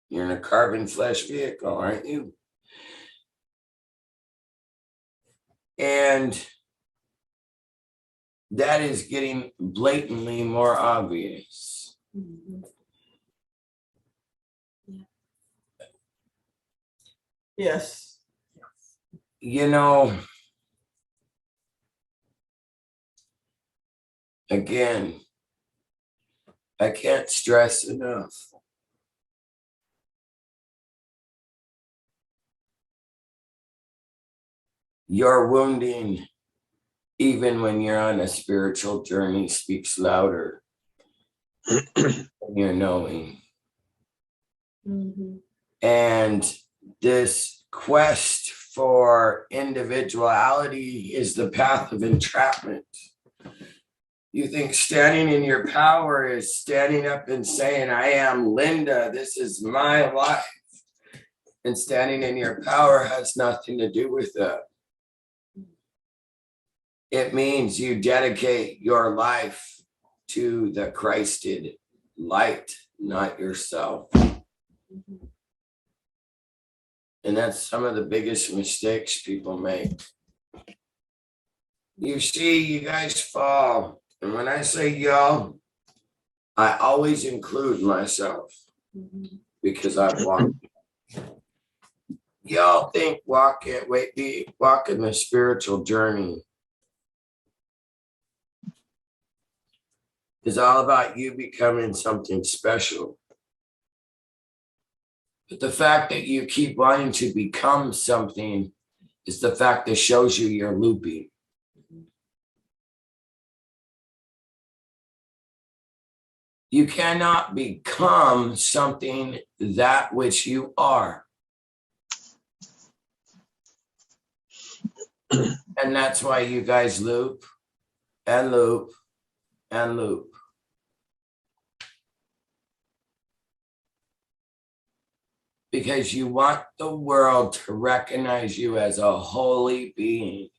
You're in a carbon flesh vehicle, aren't you? And that is getting blatantly more obvious. Mhm. Yes. You know, again, I can't stress enough. Your wounding, even when you're on a spiritual journey, speaks louder than your knowing. Mhm. And this quest for individuality is the path of entrapment. You think standing in your power is standing up and saying, I am Linda, this is my life. And standing in your power has nothing to do with that. It means you dedicate your life to the Christed light, not yourself. Mhm. And that's some of the biggest mistakes people make. You see, you guys fall. And when I say y'all, I always include myself Mhm. because I've walked. Y'all think walking the spiritual journey is all about you becoming something special. But the fact that you keep wanting to become something is the fact that shows you you're looping. You cannot become something that which you are. And that's why you guys loop and loop and loop. Because you want the world to recognize you as a holy being.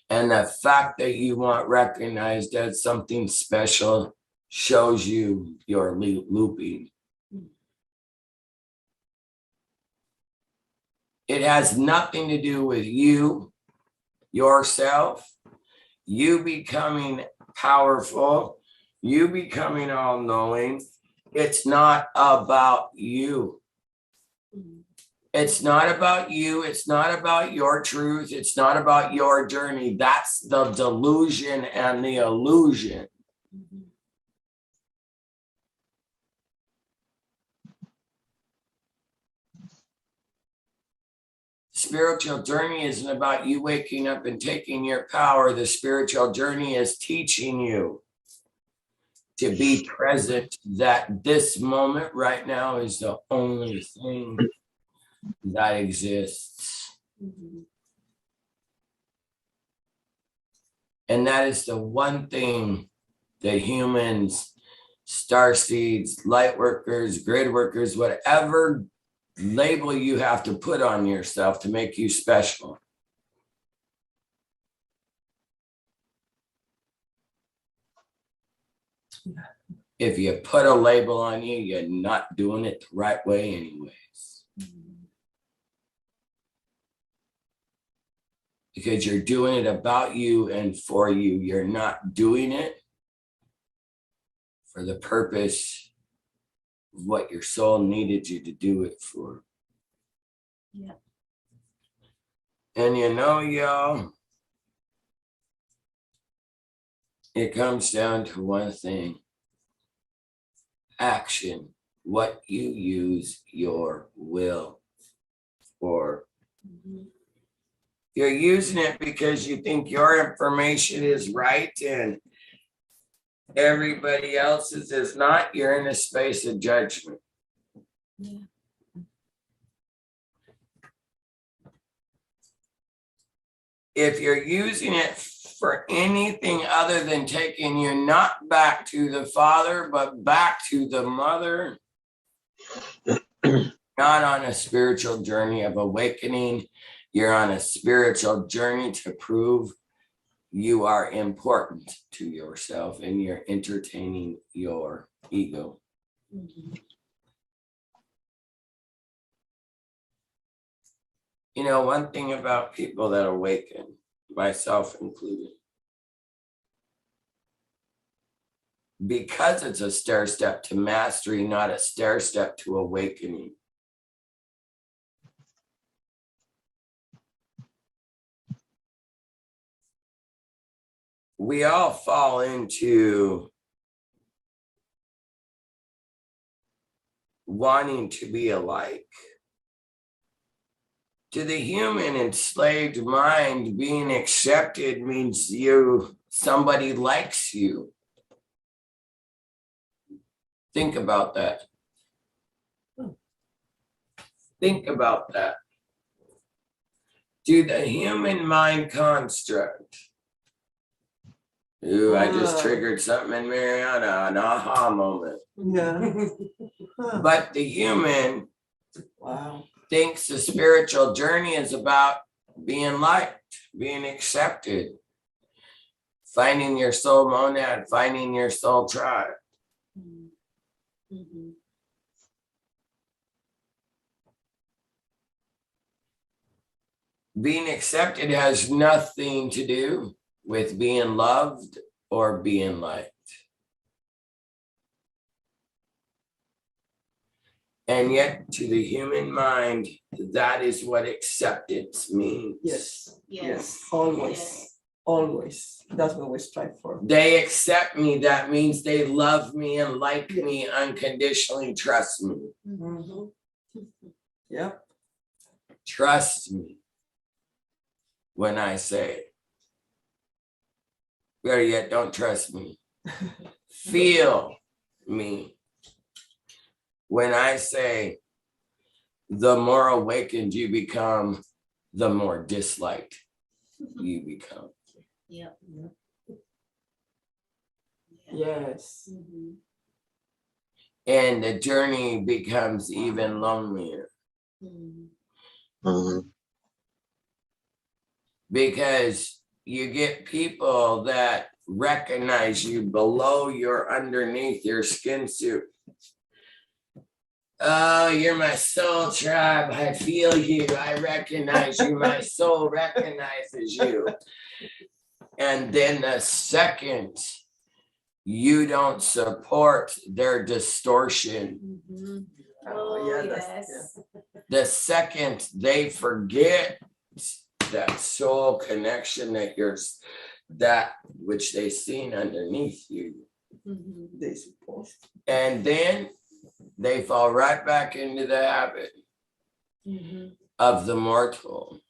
And the fact that you want recognized as something special shows you you're looping. It has nothing to do with you, yourself, you becoming powerful, you becoming all-knowing. It's not about you. Mhm. It's not about you. It's not about your truth. It's not about your journey. That's the delusion and the illusion. Spiritual journey isn't about you waking up and taking your power. The spiritual journey is teaching you to be present, that this moment right now is the only thing that exists. And that is the one thing that humans, star seeds, light workers, grid workers, whatever label you have to put on yourself to make you special. If you put a label on you, you're not doing it the right way anyways. Because you're doing it about you and for you. You're not doing it for the purpose of what your soul needed you to do it for. Yeah. And you know, y'all, it comes down to one thing. Action, what you use your will for. You're using it because you think your information is right and everybody else's is not. You're in a space of judgment. Yeah. If you're using it for anything other than taking you not back to the father, but back to the mother, not on a spiritual journey of awakening, you're on a spiritual journey to prove you are important to yourself and you're entertaining your ego. You know, one thing about people that awaken, myself included, because it's a stair step to mastery, not a stair step to awakening. We all fall into wanting to be alike. To the human enslaved mind, being accepted means somebody likes you. Think about that. Think about that. To the human mind construct. Ooh, I just triggered something in Mariana, an aha moment. Yeah. But the human Wow. thinks the spiritual journey is about being liked, being accepted, finding your soul monad, finding your soul tribe. Being accepted has nothing to do with being loved or being liked. And yet, to the human mind, that is what acceptance means. Yes. Yes. Always. Yes. Always. That's what we strive for. They accept me. That means they love me and like me unconditionally, trust me. Yep. Trust me when I say, better yet, don't trust me. Feel me when I say, the more awakened you become, the more disliked you become. Yep. Yes. And the journey becomes even lonelier. Because you get people that recognize you below your underneath your skin suit. Oh, you're my soul tribe. I feel you. I recognize you. My soul recognizes you. And then the second you don't support their distortion Oh, that's- yes. The second they forget that soul connection that that which they seen underneath you, Mhm. They supposed. and then they fall right back into the habit Mhm. of the mortal.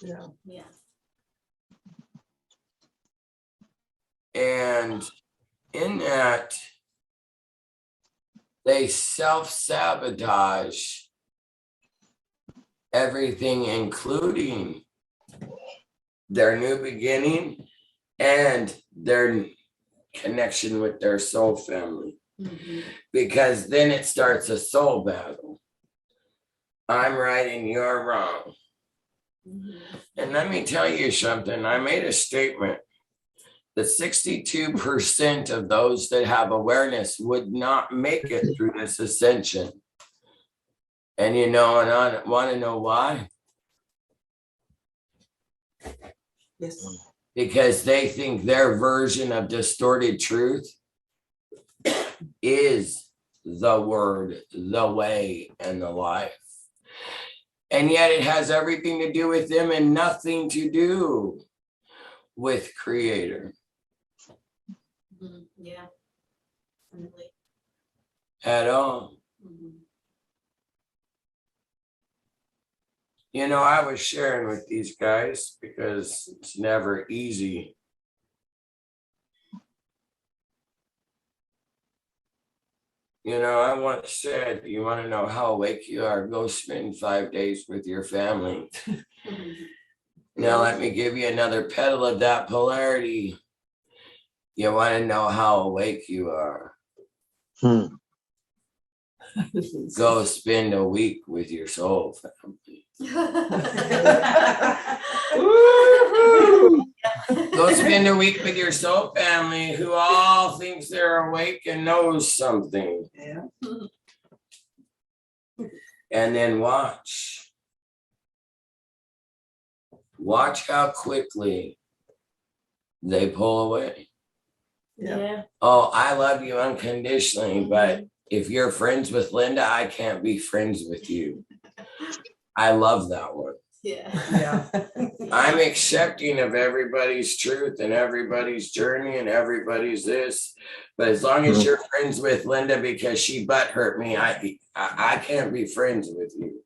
Yeah. Yeah. And in that, they self-sabotage everything, including their new beginning and their connection with their soul family. Mhm. Because then it starts a soul battle. I'm right and you're wrong. Mhm. And let me tell you something. I made a statement that 62% of those that have awareness would not make it through this ascension. And and I want to know why? Yes. Because they think their version of distorted truth is the word, the way, and the life. And yet it has everything to do with them and nothing to do with Creator Mhm. Yeah. Really. at all. Mhm. I was sharing with these guys because it's never easy. I once said, you want to know how awake you are, go spend 5 days with your family. Mhm. Now, let me give you another petal of that polarity. You want to know how awake you are, go spend a week with your soul family. Go spend a week with your soul family who all thinks they're awake and knows something. Yeah. And then watch. Watch how quickly they pull away. Yeah. Oh, I love you unconditionally, but if you're friends with Linda, I can't be friends with you. I love that one. Yeah. Yeah. I'm accepting of everybody's truth and everybody's journey and everybody's this. But as long as you're friends with Linda because she butt hurt me, I can't be friends with you.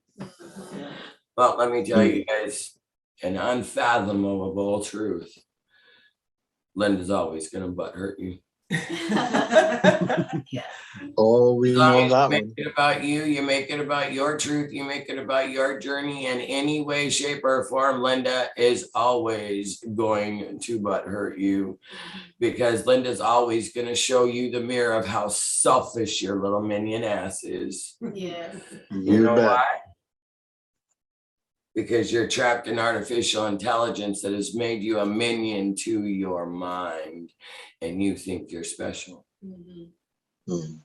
Well, let me tell you guys an unfathomable truth. Linda's always going to butt hurt you. Oh, we As long know as that you make one. it about you make it about your truth, you make it about your journey in any way, shape, or form. Linda is always going to butt hurt you because Linda's always going to show you the mirror of how selfish your little minion ass is. Yes. You know bet. why? Because you're trapped in artificial intelligence that has made you a minion to your mind and you think you're special. Mhm. Mm.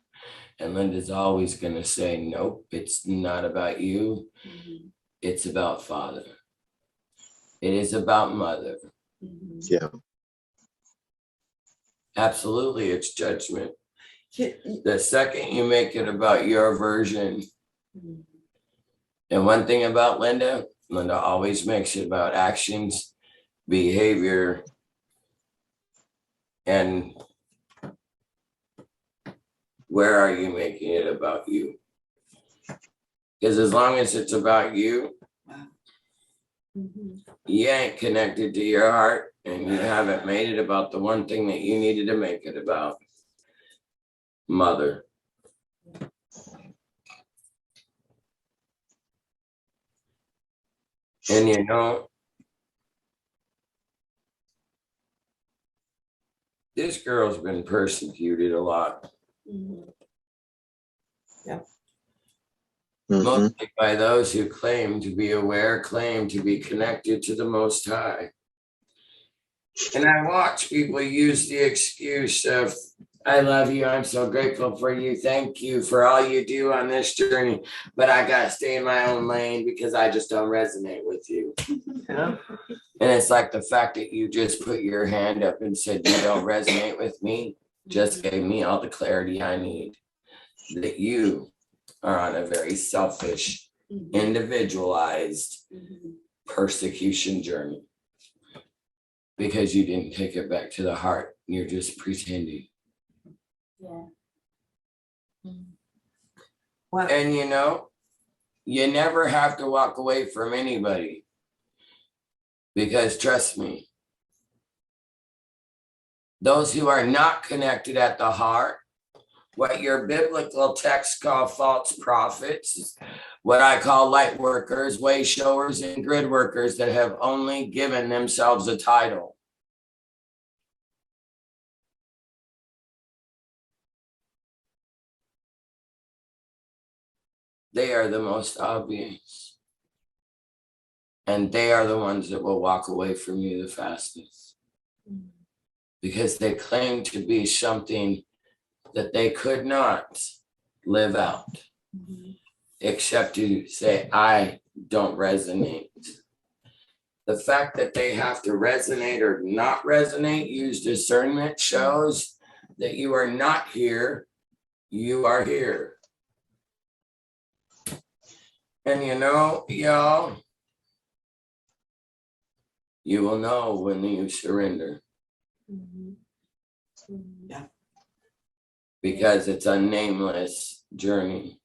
And Linda's always going to say, nope, it's not about you. Mhm. It's about Father. It is about Mother. Mhm. Yeah. Absolutely, it's judgment. Can- The second you make it about your version, Mhm. and one thing about Linda always makes it about actions, behavior, and where are you making it about you? Because as long as it's about you, Mhm. you ain't connected to your heart and you haven't made it about the one thing that you needed to make it about. Mother. And this girl's been persecuted a lot. Mhm. Mhm. Mostly by those who claim to be aware, claim to be connected to the Most High. And I watch people use the excuse of, I love you, I'm so grateful for you, thank you for all you do on this journey, but I got to stay in my own lane because I just don't resonate with you. Yeah. And it's like the fact that you just put your hand up and said, you don't resonate with me, just gave me all the clarity I need. that you are on a very selfish, individualized persecution journey because you didn't take it back to the heart. You're just pretending. Yeah. Well, And you know, you never have to walk away from anybody because trust me, those who are not connected at the heart, what your biblical texts call false prophets, what I call light workers, way showers, and grid workers that have only given themselves a title. They are the most obvious. And they are the ones that will walk away from you the fastest. Because they claim to be something that they could not live out. Except to say, I don't resonate. The fact that they have to resonate or not resonate, use discernment, shows that you are not here, you are here. And you know, y'all, you will know when you surrender. Yeah. Because it's a nameless journey.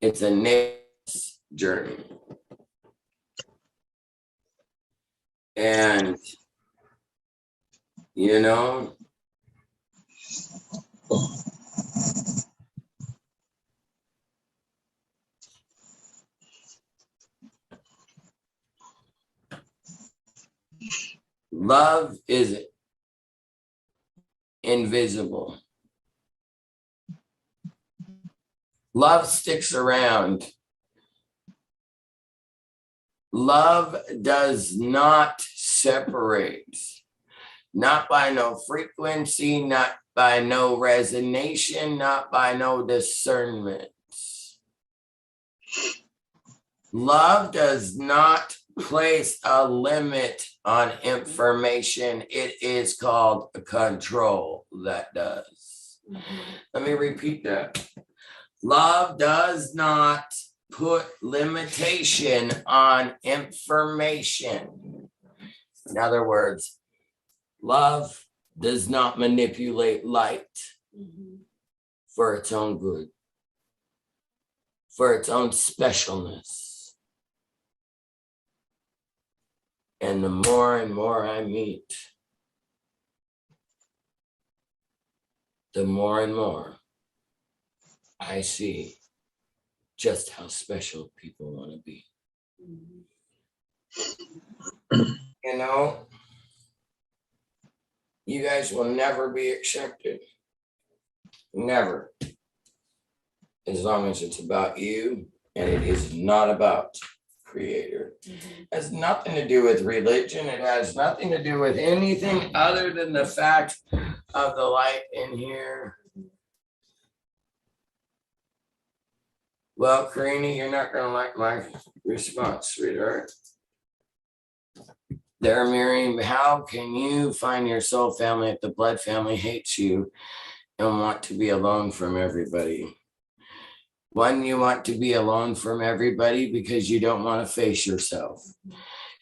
It's a nameless journey. And, you know, love is invisible. Love sticks around. Love does not separate. Not by no frequency, not by no resonation, not by no discernment. Love does not place a limit on information. It is called control that does. Let me repeat that. Love does not put limitation on information. In other words, love does not manipulate light for its own good, for its own specialness. And the more and more I meet, the more and more I see just how special people want to be. You know, you guys will never be accepted. Never. As long as it's about you and it is not about Creator. It has nothing to do with religion. It has nothing to do with anything other than the fact of the light in here. Well, Karina, you're not going to like my response, sweetheart. They're mirroring, how can you find your soul family if the blood family hates you and want to be alone from everybody? One, you want to be alone from everybody because you don't want to face yourself.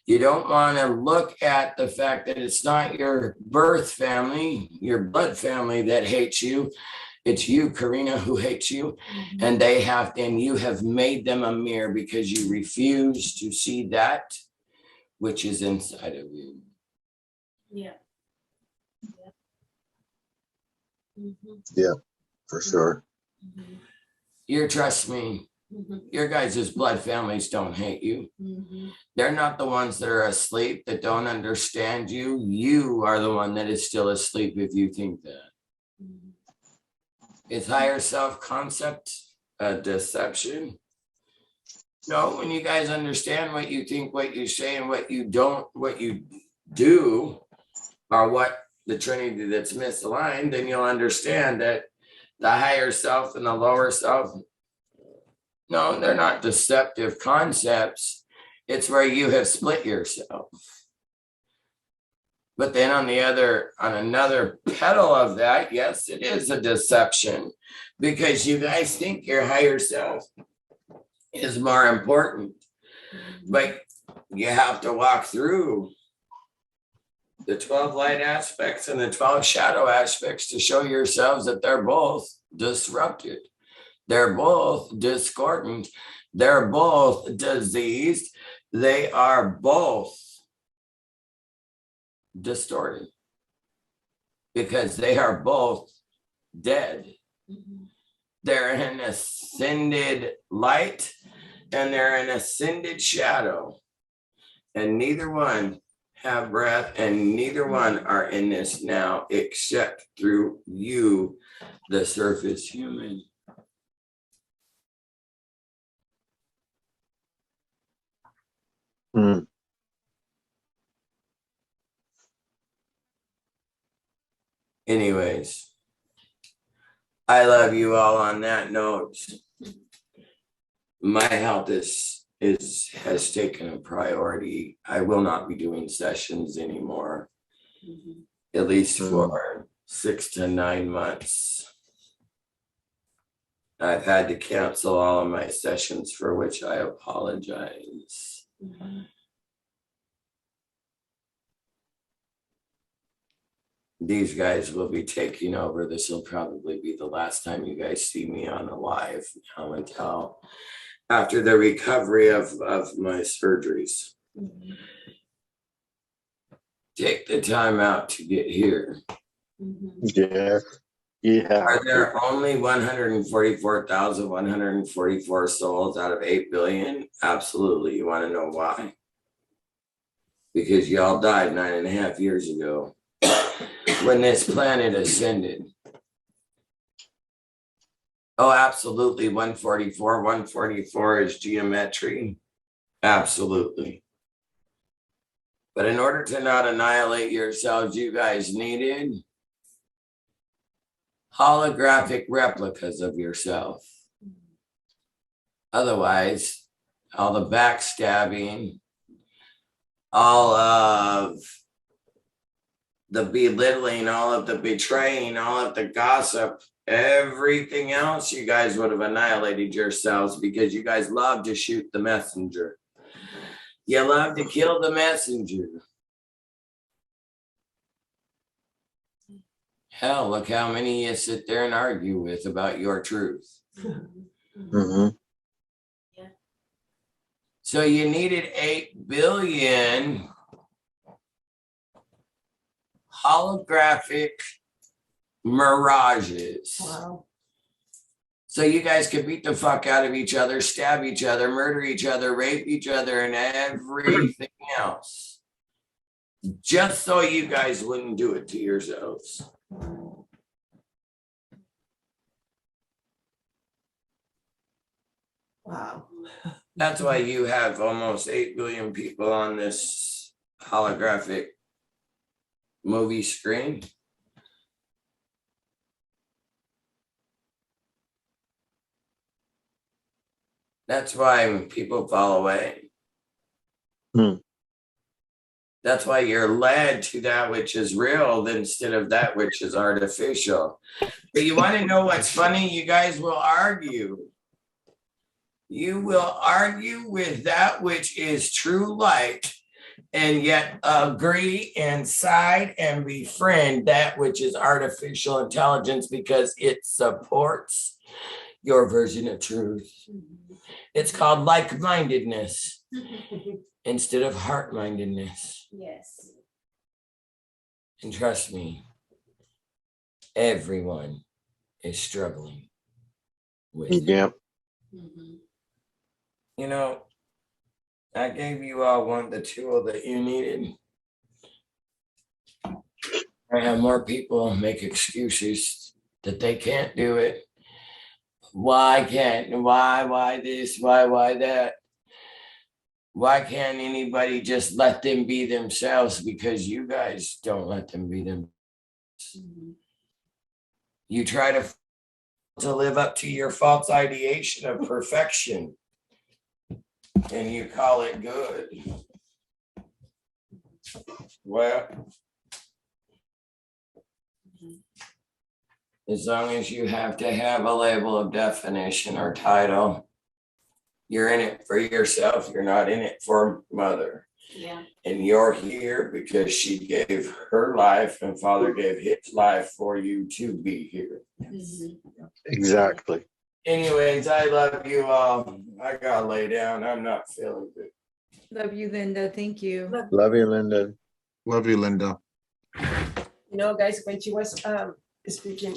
You don't want to look at the fact that it's not your birth family, your blood family that hates you. It's you, Karina, who hates you. And you have made them a mirror because you refuse to see that which is inside of you. Yeah. Yeah, for sure. Trust me, your guys' blood families don't hate you. They're not the ones that are asleep, that don't understand you. You are the one that is still asleep if you think that. Is higher self concept a deception? No, when you guys understand what you think, what you say, and what you don't, what you do, or what the trinity that's misaligned, then you'll understand that the higher self and the lower self, no, they're not deceptive concepts. It's where you have split yourself. But then on another petal of that, yes, it is a deception because you guys think your higher self is more important, but you have to walk through the 12 light aspects and the 12 shadow aspects to show yourselves that they're both disrupted. They're both discordant. They're both diseased. They are both distorted because they are both dead. They're an ascended light and they're an ascended shadow, and neither one have breath and neither one are in this now except through you, the surface human. Mm. Anyways, I love you all on that note. My health has taken a priority. I will not be doing sessions anymore, at least for 6 to 9 months. I've had to cancel all of my sessions, for which I apologize. These guys will be taking over. This will probably be the last time you guys see me on a live now until after the recovery of my surgeries. Take the time out to get here. Yeah. Yeah. Are there only 144,144 souls out of 8 billion? Absolutely. You want to know why? Because y'all died 9.5 years ago when this planet ascended. Oh, absolutely. 144. 144 is geometry. Absolutely. But in order to not annihilate yourselves, you guys needed holographic replicas of yourself. Otherwise, all the backstabbing, all of the belittling, all of the betraying, all of the gossip, everything else, you guys would have annihilated yourselves because you guys love to shoot the messenger. You love to kill the messenger. Hell, look how many you sit there and argue with about your truth. Mm-hmm. So you needed 8 billion holographic mirages. Wow. So you guys could beat the fuck out of each other, stab each other, murder each other, rape each other, and everything else. Just so you guys wouldn't do it to yourselves. Wow. That's why you have almost 8 billion people on this holographic movie screen. That's why people fall away. That's why you're led to that which is real instead of that which is artificial. But you want to know what's funny? You guys will argue. You will argue with that which is true light and yet agree and side and befriend that which is artificial intelligence because it supports your version of truth. It's called like-mindedness instead of heart-mindedness. Yes. And trust me, everyone is struggling with it. Yep. You know, I gave you all the tool that you needed. I have more people make excuses that they can't do it. Why can't? Why this? Why that? Why can't anybody just let them be themselves? Because you guys don't let them be them. You try to live up to your false ideation of perfection, and you call it good. Well, As long as you have to have a label of definition or title, you're in it for yourself. You're not in it for mother. Yeah. And you're here because she gave her life and father gave his life for you to be here. Exactly. Anyways, I love you all. I gotta lay down. I'm not feeling good. Love you, Linda. Thank you. Love you, Linda. Love you, Linda. You know, guys, when she was speaking,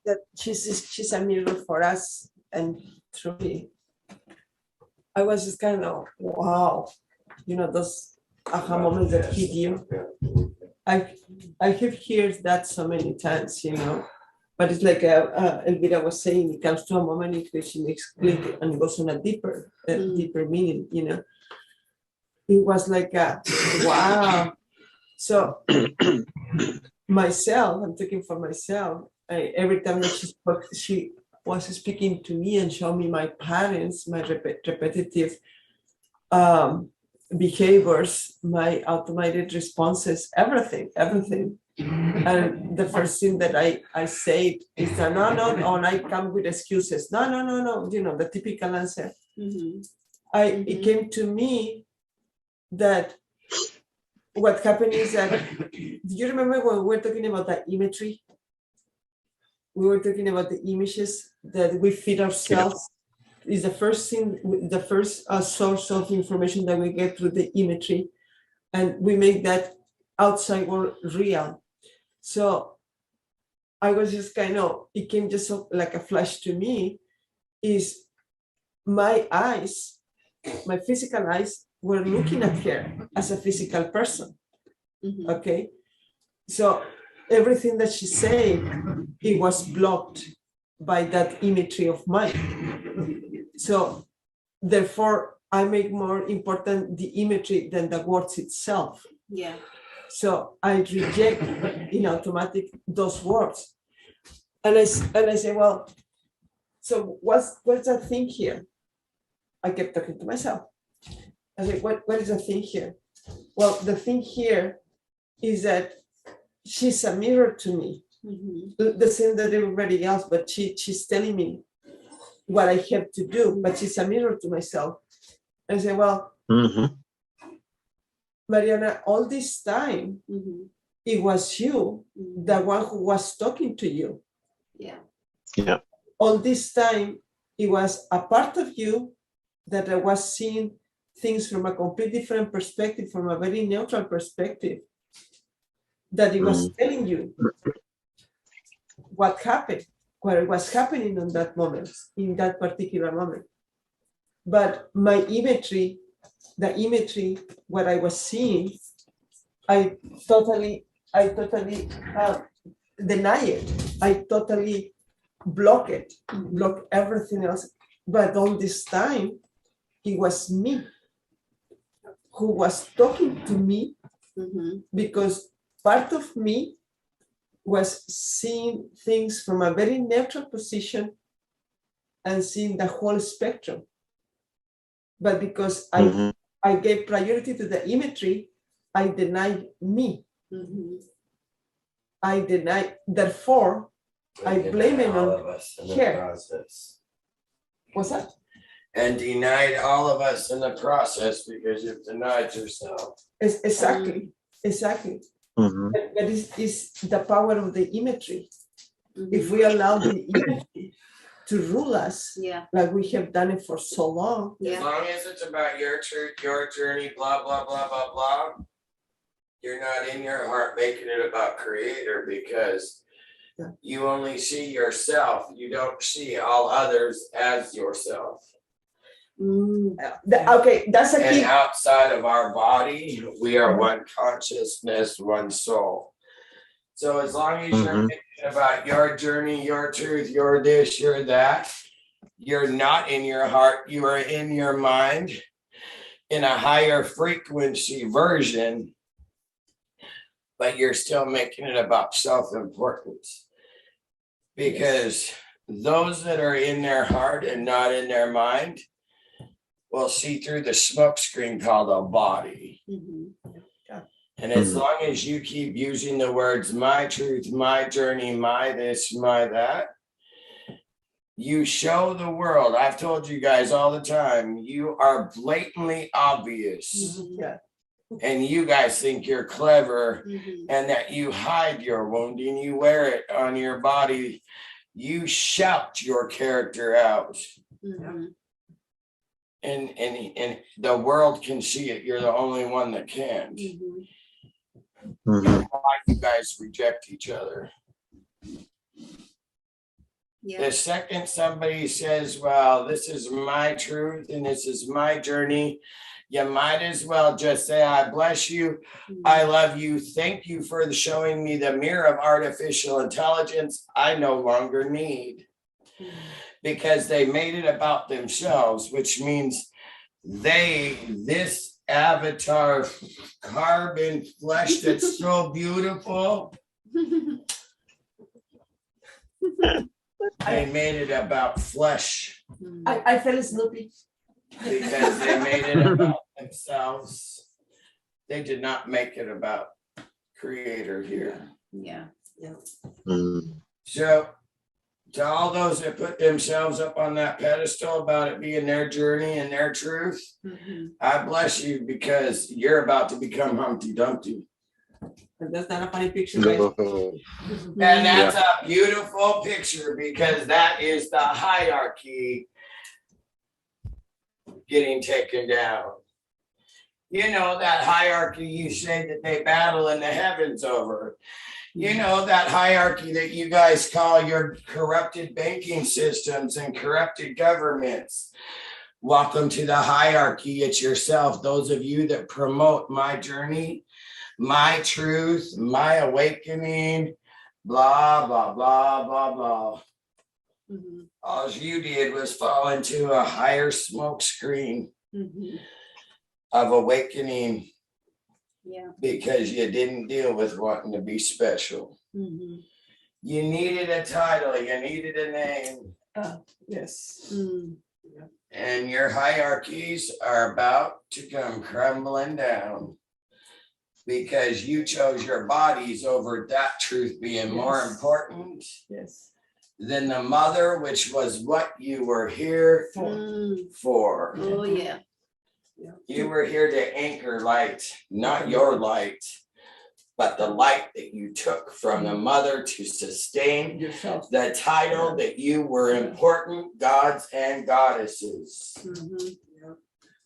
that she's a mirror for us, and truly, I was just kind of wow, you know, those aha moments that hit you. I have heard that so many times, you know, but it's like Elvira was saying, it comes to a moment in which it makes click and goes on a deeper meaning, you know. It was like wow. So myself, I'm talking for myself. Every time that she was speaking to me and showed me my parents, my repetitive behaviors, my automated responses, everything. And the first thing that I said is that no, and I come with excuses. No, you know, the typical answer. It came to me that what happened is that, do you remember when we were talking about the imagery? We were talking about the images that we feed ourselves. Is the first thing, the first source of information that we get through the imagery, and we make that outside world real. So I was just kind of, it came just like a flash to me, is my eyes, my physical eyes were looking at her as a physical person. Okay, so everything that she said, it was blocked by that imagery of mine. So therefore, I make more important the imagery than the words itself. Yeah. So I reject in automatic those words, and I say, well, so what's that thing here? I kept talking to myself. I said, what is the thing here? Well, the thing here is that she's a mirror to me, the same that everybody else, but she's telling me what I have to do, but she's a mirror to myself. And I say, well, Mariana, all this time, it was you, the one who was talking to you. Yeah. All this time, it was a part of you that I was seeing things from a completely different perspective, from a very neutral perspective, that it was telling you what happened, what was happening in that moment, in that particular moment. But my imagery, the imagery, what I was seeing, I totally deny it. I totally block everything else. But all this time, it was me who was talking to me, because part of me was seeing things from a very neutral position and seeing the whole spectrum. But because I gave priority to the imagery, I denied me. I denied, therefore, I blame it on her. What's that? And denied all of us in the process because you've denied yourself. Exactly. But it's the power of the imagery. If we allow the imagery to rule us, like we have done it for so long. As long as it's about your truth, your journey, blah, blah, blah, blah, blah, you're not in your heart making it about creator, because you only see yourself. You don't see all others as yourself. Okay, that's a key. And outside of our body, we are one consciousness, one soul. So as long as you're thinking about your journey, your truth, your this, your that, you're not in your heart, you are in your mind in a higher frequency version, but you're still making it about self-importance. Because those that are in their heart and not in their mind will see through the smoke screen called a body. And as Mhm. long as you keep using the words my truth, my journey, my this, my that, you show the world. I've told you guys all the time, you are blatantly obvious. Yeah. And you guys think you're clever Mhm. and that you hide your wounding, you wear it on your body, you shout your character out. Mhm. And the world can see it. You're the only one that can't. Mhm. Mhm. Why you guys reject each other? Yeah. The second somebody says, well, this is my truth and this is my journey, you might as well just say, I bless you, I love you, thank you for showing me the mirror of artificial intelligence I no longer need. Because they made it about themselves, which means this avatar carbon flesh that's so beautiful, they made it about flesh I fell Snoopy. because they made it about themselves. They did not make it about creator here. Yeah. Mhm. So to all those that put themselves up on that pedestal about it being their journey and their truth, Mhm. I bless you because you're about to become Humpty Dumpty. And that's not a funny picture, guys. Oh, And that's a beautiful picture because that is the hierarchy getting taken down. You know, that hierarchy you say that they battle in the heavens over. You know, that hierarchy that you guys call your corrupted banking systems and corrupted governments. Welcome to the hierarchy. It's yourself. Those of you that promote my journey, my truth, my awakening, blah, blah, blah, blah, blah. Mhm. All you did was fall into a higher smoke screen Mhm. of awakening Yeah. because you didn't deal with wanting to be special. Mhm. You needed a title, you needed a name, Yes. Mm. and your hierarchies are about to come crumbling down because you chose your bodies over that truth being more Yes. important Yes. than the mother, which was what you were here Mm. for. Oh yeah. You were here to anchor light, not your light, but the light that you took from the mother to sustain Yourself. the title that you were important gods and goddesses. Mhm.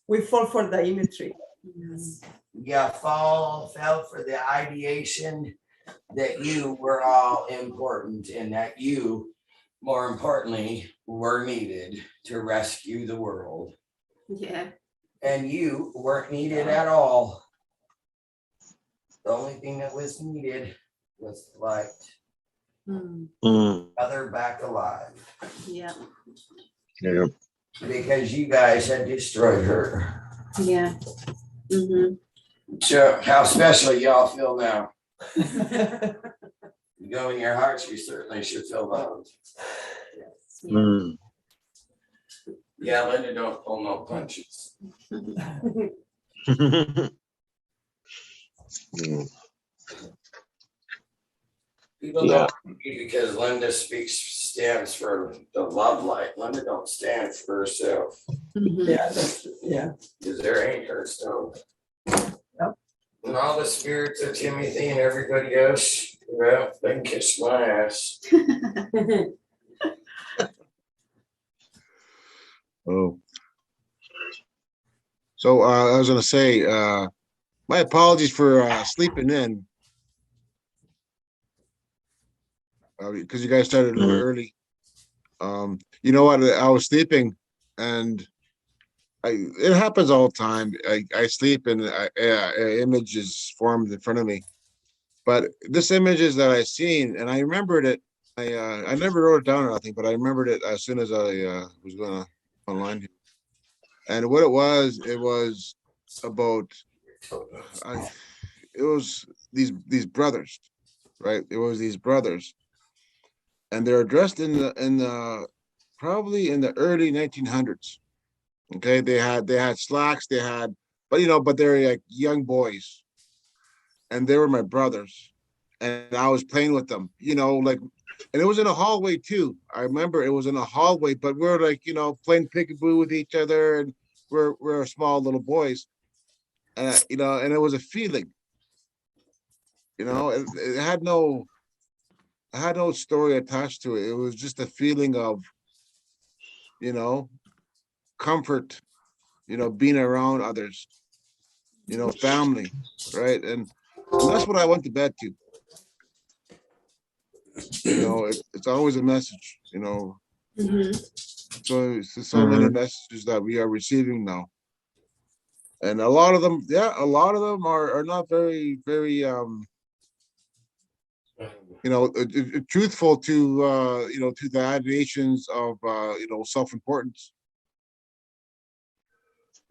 We fall for the imagery. Mhm. You fell for the ideation that you were all important and that you, more importantly, were needed to rescue the world. Yeah. And you weren't needed at all. The only thing that was needed was light. Mm. Mhm. Mother back alive. Yeah. Yeah. Because you guys had destroyed her. Yeah. Mhm. So how special y'all feel now? You go in your hearts, you certainly should feel loved. Yeah. Mhm. Yeah, Linda, don't pull no punches. Mhm. People Yeah. don't because Linda stands for the love light. Linda don't stand for herself. Mhm. Yeah, that's, yeah. Because there ain't her stone. Yep. And all the spirits of Timothy and everybody else, well, they can kiss my ass. Oh. So I was gonna say, my apologies for sleeping in. Because you guys started a little Mhm. early. You know what? I was sleeping and it happens all the time. I sleep and image is formed in front of me. But this image is that I seen and I remembered it. I never wrote it down or nothing, but I remembered it as soon as I was going online. And what it was about it was these brothers, right? It was these brothers, and they're dressed in the probably in the early 1900s. Okay, they had slacks, but they're like young boys, and they were my brothers, and I was playing with them, like, and it was in a hallway too. I remember it was in a hallway, but we are like, playing peekaboo with each other, and we're small little boys, and and it was a feeling, it had no, I had no story attached to it. It was just a feeling of, you know, comfort, being around others, family, right? And that's what I went to bed to. It's always a message, Mhm. so many messages that we are receiving now. And a lot of them, are not very, very truthful to to the adulations of self-importance.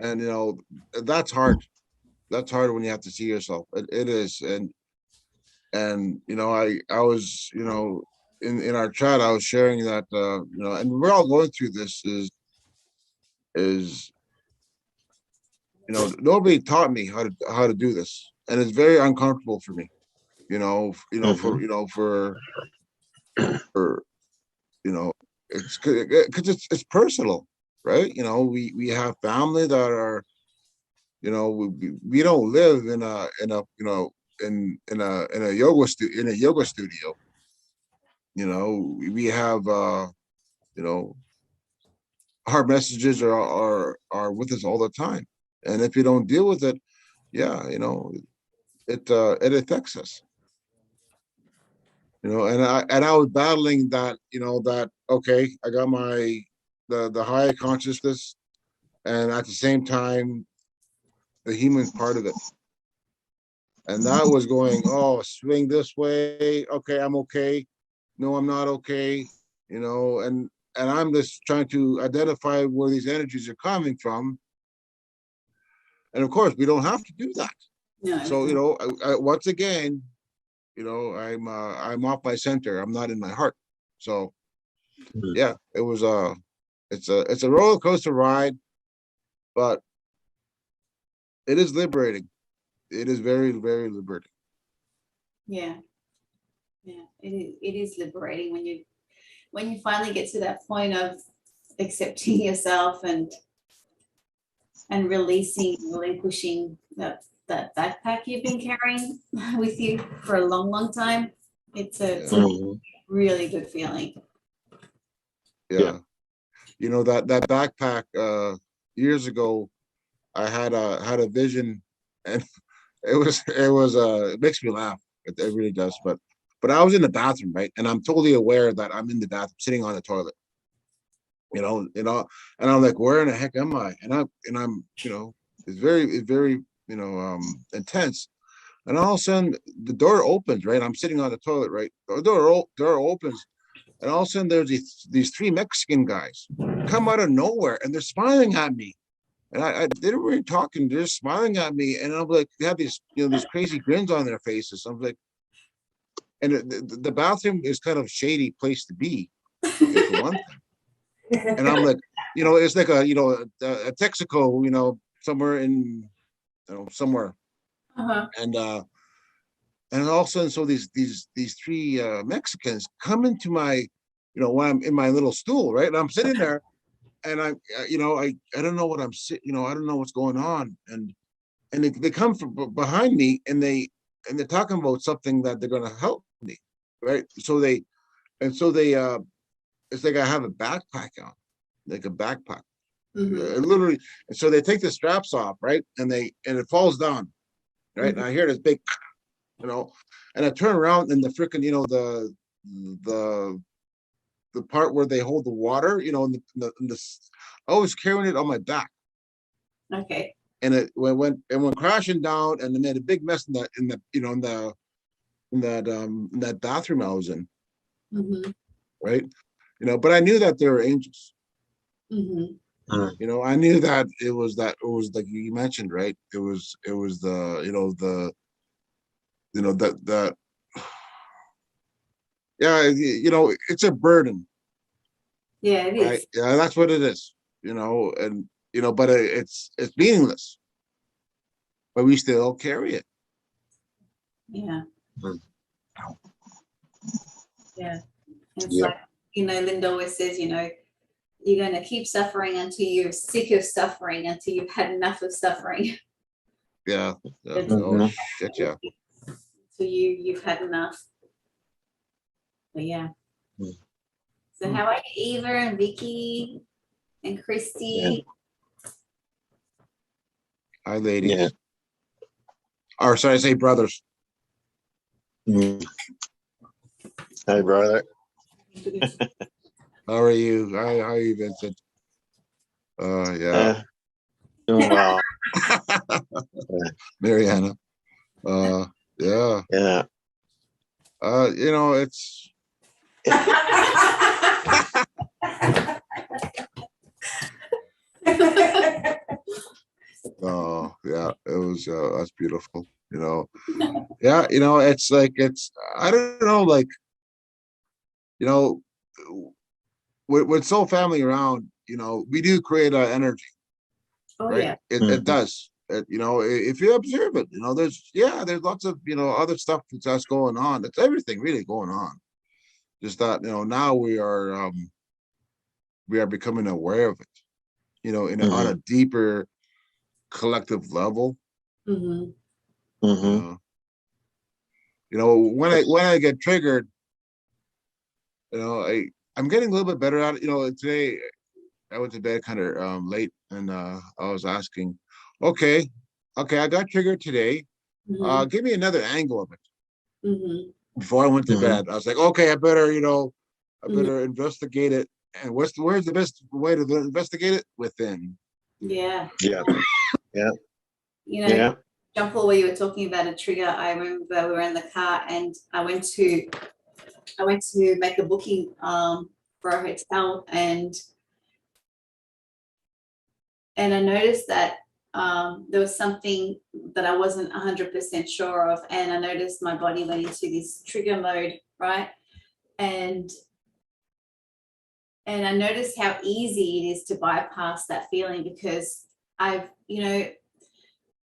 And that's hard. That's hard when you have to see yourself. It is. And I was, in our chat, I was sharing that and we're all going through this, is nobody taught me how to do this. And it's very uncomfortable for me, for it's because it's personal, right? We have family that are, we don't live in a yoga studio. We have our messages are with us all the time, and if you don't deal with it, yeah, it affects us. And I was battling that, that, okay, I got my the higher consciousness, and at the same time the human part of it, and that was going, oh, swing this way, okay, I'm okay, no, I'm not okay, and I'm just trying to identify where these energies are coming from. And of course we don't have to do that. No. So once again, I'm off my center. I'm not in my heart. So yeah, it was it's a roller coaster ride, but it is liberating. It is very, very liberating. Yeah. It is liberating when you finally get to that point of accepting yourself and releasing, relinquishing that backpack you've been carrying with you for a long, long time. It's a really good feeling. Yeah. That backpack, years ago, I had a vision, and it makes me laugh. It really does. But I was in the bathroom, right? And I'm totally aware that I'm in the bathroom sitting on the toilet. And I'm like, where in the heck am I? And I'm it's very intense. And all of a sudden the door opens, right? I'm sitting on the toilet, right? The door opens, and all of a sudden there's these three Mexican guys come out of nowhere, and they're smiling at me. And I didn't really talk, and they're just smiling at me. And I'm like, they have these, these crazy grins on their faces. I'm like, and the bathroom is kind of shady place to be, okay, for one thing. And I'm like, it's like a Texaco, somewhere in, somewhere. And all of a sudden, so these three Mexicans come into my, when I'm in my little stool, right? And I'm sitting there, and I don't know what I'm sitting, I don't know what's going on, and they come from behind me, and they're talking about something that they're going to help me, right? So they it's like I have a backpack on, like a backpack, literally. And so they take the straps off, right? And it falls down, right? And I hear this big, and I turn around, and the freaking, the part where they hold the water, I was carrying it on my back. Okay. And it went crashing down, and then made a big mess in that bathroom I was in. Right. But I knew that there were angels. I knew that it was like you mentioned, right? It was the yeah, it's a burden. Yeah, it is. Right? Yeah, that's what it is. And but it's meaningless. But we still carry it. Yeah. Mm. Yeah. It's Yeah. like, Linda always says, you're going to keep suffering until you're sick of suffering, until you've had enough of suffering. Yeah. It's- Oh shit, yeah. So you've had enough. But yeah. Mm. So how are you, Eva and Vicky and Christy? Hi, ladies. Yeah. Or sorry, I say brothers. Mm. Hey, brother. How are you? How are you, Vincent? Yeah. Doing well. Mariana. Yeah. Yeah. It's yeah, it was that's beautiful, Yeah, it's I don't know, like, with soul family around, we do create energy, Oh right? yeah. It Mhm. does. If you observe it, there's lots of other stuff that's going on. It's everything really going on. Just that now we are becoming aware of it, on a deeper collective level. Mm-hmm. Mm-hmm. When I get triggered, I'm getting a little bit better at it. Today I went to bed kind of late, and I was asking, okay, I got triggered today. Mm-hmm. Give me another angle of it. Mm-hmm. Before I went to Mhm. bed, I was like, okay, I better Mhm. investigate it. And where's the best way to investigate it? Within. Yeah. Yeah. Yeah. You know, Yeah. John Paul, where you were talking about a trigger, I remember we were in the car and I went to make a booking for a hotel, and I noticed that there was something that I wasn't 100% sure of, and I noticed my body went into this trigger mode, right? And I noticed how easy it is to bypass that feeling, because I've,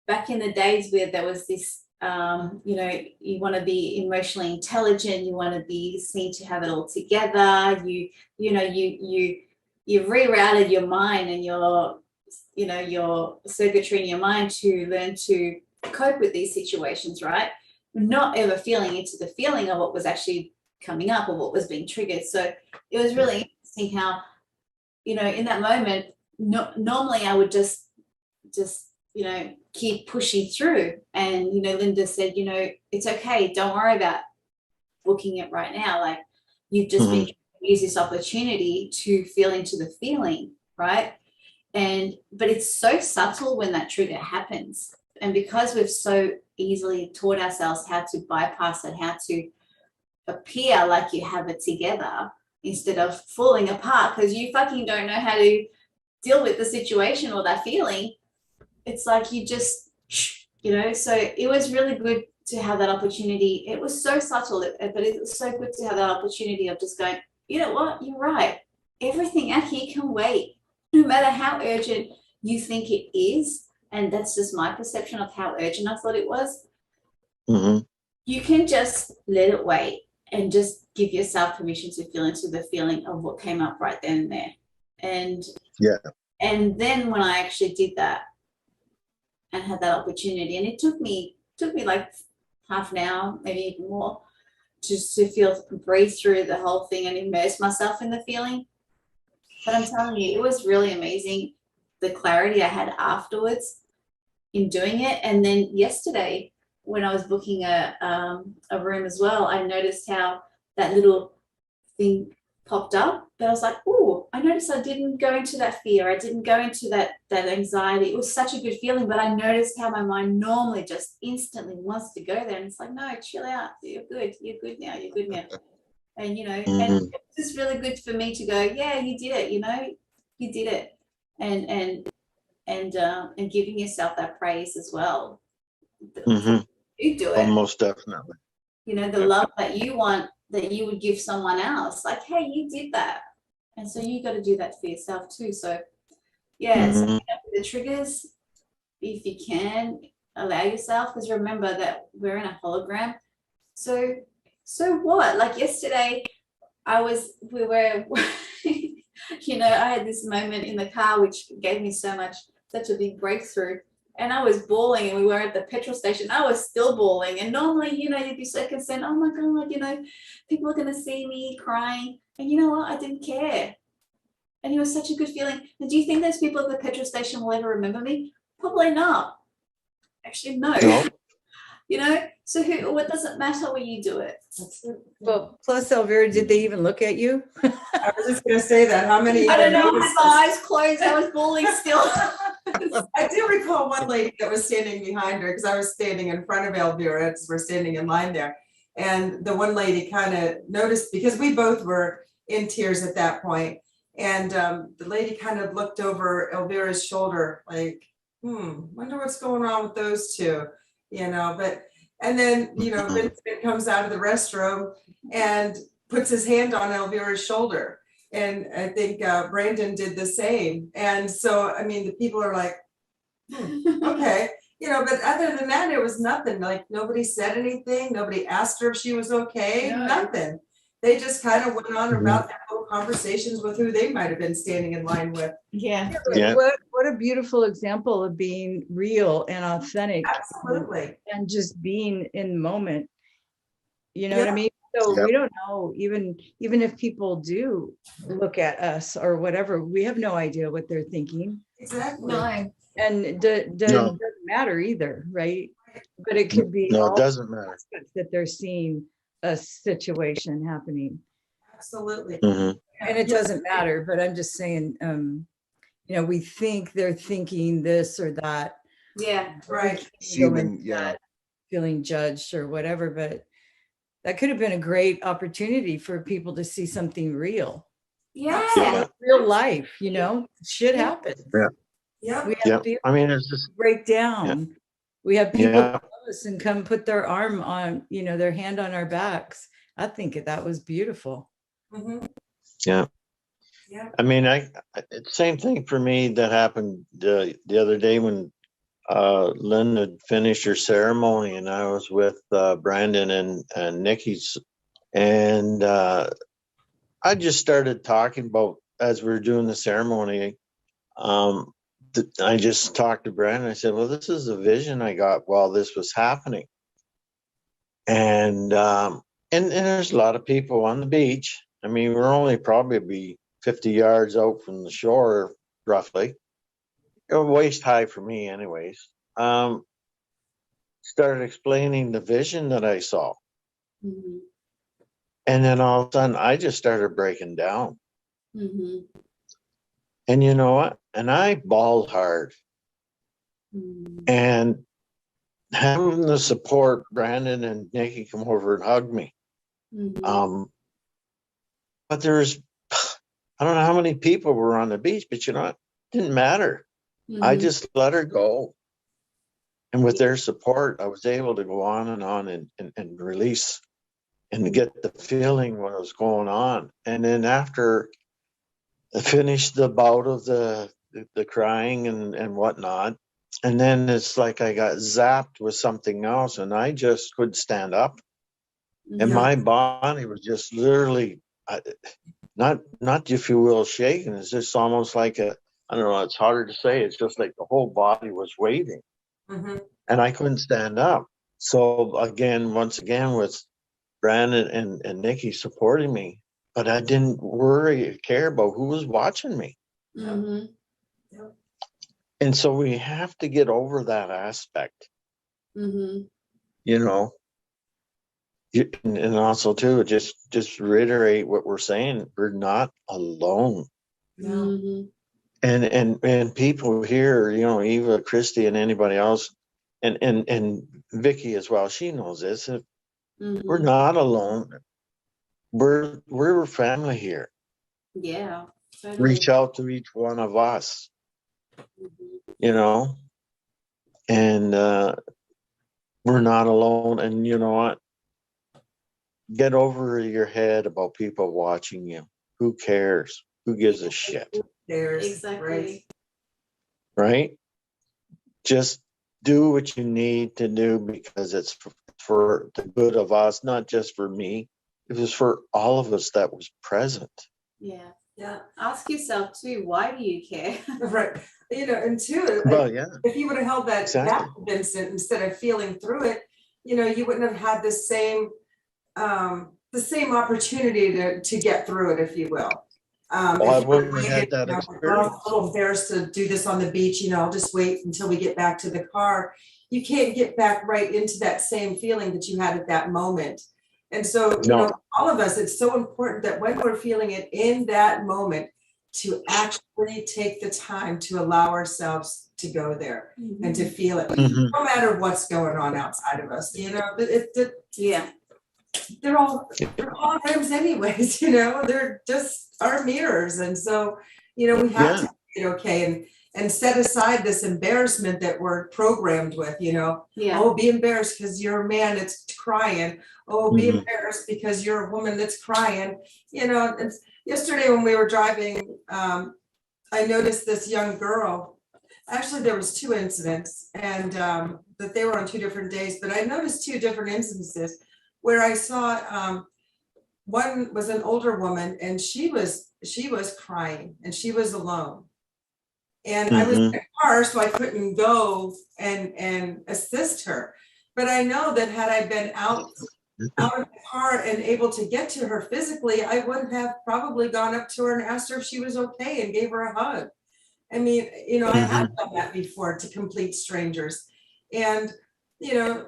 back in the days where there was this, you want to be emotionally intelligent, you want to be seen to have it all together, you rerouted your mind and your circuitry in your mind to learn to cope with these situations, right? Not ever feeling into the feeling of what was actually coming up or what was being triggered. So it was really interesting how, in that moment, normally I would just keep pushing through. And, Linda said, it's okay. Don't worry about booking it right now. Like, you've just been use this opportunity to feel into the feeling, right? But it's so subtle when that trigger happens. And because we've so easily taught ourselves how to bypass it, how to appear like you have it together instead of falling apart because you fucking don't know how to deal with the situation or that feeling, it's like you just, so it was really good to have that opportunity. It was so subtle, but it was so good to have that opportunity of just going, you know what, you're right. Everything out here can wait, no matter how urgent you think it is. And that's just my perception of how urgent I thought it was. Mm-hmm. You can just let it wait and just give yourself permission to feel into the feeling of what came up right then and there. And then when I actually did that and had that opportunity, and it took me like half an hour, maybe even more, just to breathe through the whole thing and immerse myself in the feeling. But I'm telling you, it was really amazing, the clarity I had afterwards in doing it. And then yesterday, when I was booking a room as well, I noticed how that little thing popped up, but I was like, oh, I noticed I didn't go into that fear. I didn't go into that anxiety. It was such a good feeling, but I noticed how my mind normally just instantly wants to go there. And it's like, no, chill out. You're good. You're good now. You're good now. And, and it's just really good for me to go, yeah, you did it. You did it. And giving yourself that praise as well. You do it. Almost definitely. The love that you want, that you would give someone else, like, hey, you did that, and so you got to do that for yourself too. So yeah, so the triggers, if you can, allow yourself, because remember that we're in a hologram. So what? Like yesterday, we were, you know, I had this moment in the car which gave me such a big breakthrough. And I was bawling, and we were at the petrol station. I was still bawling. And normally, you know, you'd be so concerned, oh my God, you know, people are going to see me crying. And you know what? I didn't care. And it was such a good feeling. And do you think those people at the petrol station will ever remember me? Probably not. Actually, no. No. You know, so what does it matter when you do it? That's it. Well, plus Elvira, did they even look at you? I was just gonna say that, how many? I don't know, I noticed had my eyes closed. I was bawling still. I do recall one lady that was standing behind her, because I was standing in front of Elvira, as we're standing in line there. And the one lady kind of noticed, because we both were in tears at that point. And the lady kind of looked over Elvira's shoulder, like, wonder what's going on with those two, you know, and then, you know, Vincent comes out of the restroom and puts his hand on Elvira's shoulder. And I think Brandon did the same. And so, I mean, the people are like, okay, you know, but other than that, it was nothing. Like, nobody said anything. Nobody asked her if she was okay, No. nothing. They just kind of went on about their little conversations with who they might have been standing in line with. Yeah. Yeah. What a beautiful example of being real and authentic Absolutely. and just being in the moment. You know what I Yeah. mean? So Yep. we don't know, even if people do look at us or whatever, we have no idea what they're thinking. Exactly. No. And doesn't matter either, right? But it could be No, it all doesn't matter. that they're seeing a situation happening. Absolutely. Mhm. And it doesn't matter, but I'm just saying, you know, we think they're thinking this or that. Yeah. Right. Human, yeah. Feeling judged or whatever, but that could have been a great opportunity for people to see something real. Yeah. Yeah. Real life, you know, shit happens. Yeah. We Yeah. have people I mean, it's just, break down. We have people yeah. love us and come put their arm on, you know, their hand on our backs. I think that was beautiful. Mhm. Yeah. Yeah. I mean, it's same thing for me that happened the other day when Lynn had finished her ceremony, and I was with Brandon and Nikki's, and I just started talking about, as we were doing the ceremony, I just talked to Brandon. I said, well, this is a vision I got while this was happening. And there's a lot of people on the beach. I mean, we're only probably 50 yards out from the shore, roughly. Waist high for me anyways. Started explaining the vision that I saw. Mm-hmm. And then all of a sudden I just started breaking down. Mm-hmm. And you know what? And I bawled hard. Mm-hmm. And having the support, Brandon and Nikki come over and hug me. Mm-hmm. But there's, I don't know how many people were on the beach, but you know what? It didn't matter. I just let her go. And with their support, I was able to go on and release and get the feeling what was going on. And then after I finished the bout of the crying and whatnot, and then it's like I got zapped with something else, and I just couldn't stand up. And Yeah. my body was just literally, not if you will, shaking. It's just almost like I don't know, it's harder to say. It's just like the whole body was waving. Mhm. And I couldn't stand up. So once again, with Brandon and Nikki supporting me, but I didn't worry or care about who was watching me. Mm-hmm. And so we have to get over that aspect, Mm-hmm. you know. And also too, just reiterate what we're saying. We're not alone. No. Mm-hmm. And people here, you know, Eva, Christy, and anybody else, and Vicky as well, she knows this. Mm-hmm. We're not alone. We're family here. Yeah. Totally. Reach out to each one of us, Mm-hmm. you know, and we're not alone. And you know what? Get over your head about people watching you. Who cares? Who gives a shit? There's Exactly. Right? Just do what you need to do because it's for the good of us, not just for me. It was for all of us that was present. Yeah. Yeah, Ask yourself too, why do you care? right. You know, and two, Well, yeah, if you would have held that back, exactly. Vincent, instead of feeling through it, you know, you wouldn't have had the same opportunity to get through it, if you will. Well, I If you were wouldn't have had waiting, that you know, experience. I'm a little embarrassed to do this on the beach, you know, I'll just wait until we get back to the car. You can't get back right into that same feeling that you had at that moment. And so, you know, No. all of us, it's so important that when we're feeling it in that moment, to actually take the time to allow ourselves to go there and to feel it, Mhm. no matter what's going on outside of us, you know, Yeah. they're all holograms anyways, you know, they're just our mirrors. And so, you know, we have to be okay and set aside this embarrassment that we're programmed with, you know. Yeah. Oh, be embarrassed because you're a man that's crying. Oh, be Mhm. embarrassed because you're a woman that's crying. You know, and yesterday when we were driving, I noticed this young girl. Actually, there was two incidents, and that they were on two different days. But I noticed two different instances where I saw one was an older woman, and she was crying, and she was alone. And I was in Mhm. a car, so I couldn't go and assist her. But I know that had I been out of the car and able to get to her physically, I would have probably gone up to her and asked her if she was okay and gave her a hug. I mean, you know, I have Mhm. done that before to complete strangers. And, you know,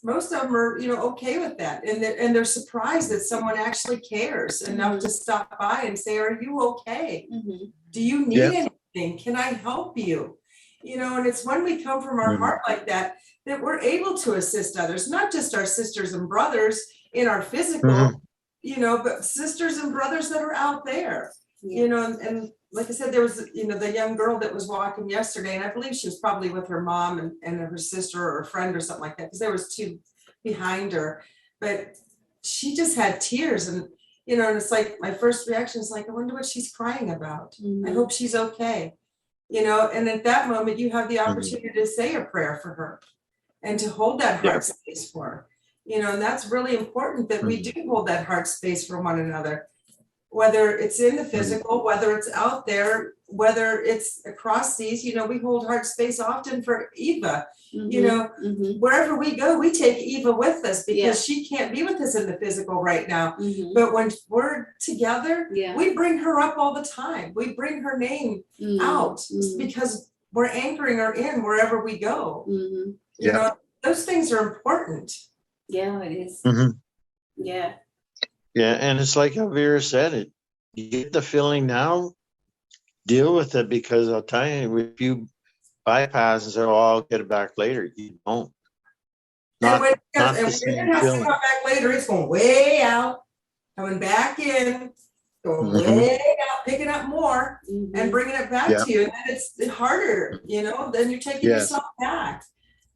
most of them are, you know, okay with that. And they're surprised that someone actually cares enough to stop by and say, are you okay? Mhm. Do you Yeah. need anything? Can I help you? You know, and it's when we come from our Mhm. heart like that, that we're able to assist others, not just our sisters and brothers in our physical, Mhm. you know, but sisters and brothers that are out there, Yeah. you know, and like I said, there was, you know, the young girl that was walking yesterday, and I believe she was probably with her mom and her sister or a friend or something like that, because there was two behind her, but she just had tears. And you know, and it's like my first reaction is like, I wonder what she's crying about. I Mhm. hope she's okay. You know, and at that moment you have the Mhm. opportunity to say a prayer for her and to hold that Yeah. heart space for her. You know, and that's really important that we do hold that heart space for one another, whether it's in the physical, whether it's out there, whether it's across seas. You know, we hold heart space often for Eva. You know, Mhm. wherever we go, we take Eva with us because Yeah. she can't be with us in the physical right now. Mhm. But when we're together, Yeah. we bring her up all the time. We bring her name out Mhm. because we're anchoring her in wherever we go. Mhm. You Yeah. know, those things are important. Yeah, it is. Mhm. Yeah. Yeah, and it's like Elvira said it. You get the feeling now, deal with it, because I'll tell you, if you bypass and say, "Oh, I'll get it back later," you don't. And when Not the it same has to feeling. come back later, it's going way out, coming back in, going Mhm. way out, picking up more and Mhm. bringing it back Yeah. to you. And then it's harder, you know, then you're taking Yes. yourself back.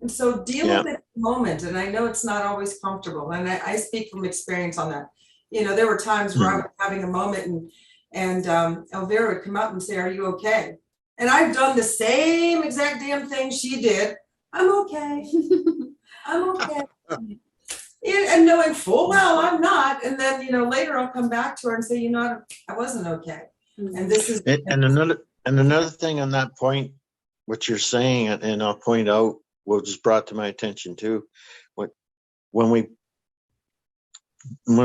And so deal Yeah. with it in the moment. And I know it's not always comfortable. And I speak from experience on that. You know, there were times where I was having a moment and Elvira would come up and say, are you okay? And I've done the same exact damn thing she did. I'm okay. I'm okay. And knowing full well I'm not. And then, you know, later I'll come back to her and say, you know, I wasn't okay. And this is And another thing on that point, what you're saying, and I'll point out what was brought to my attention too, when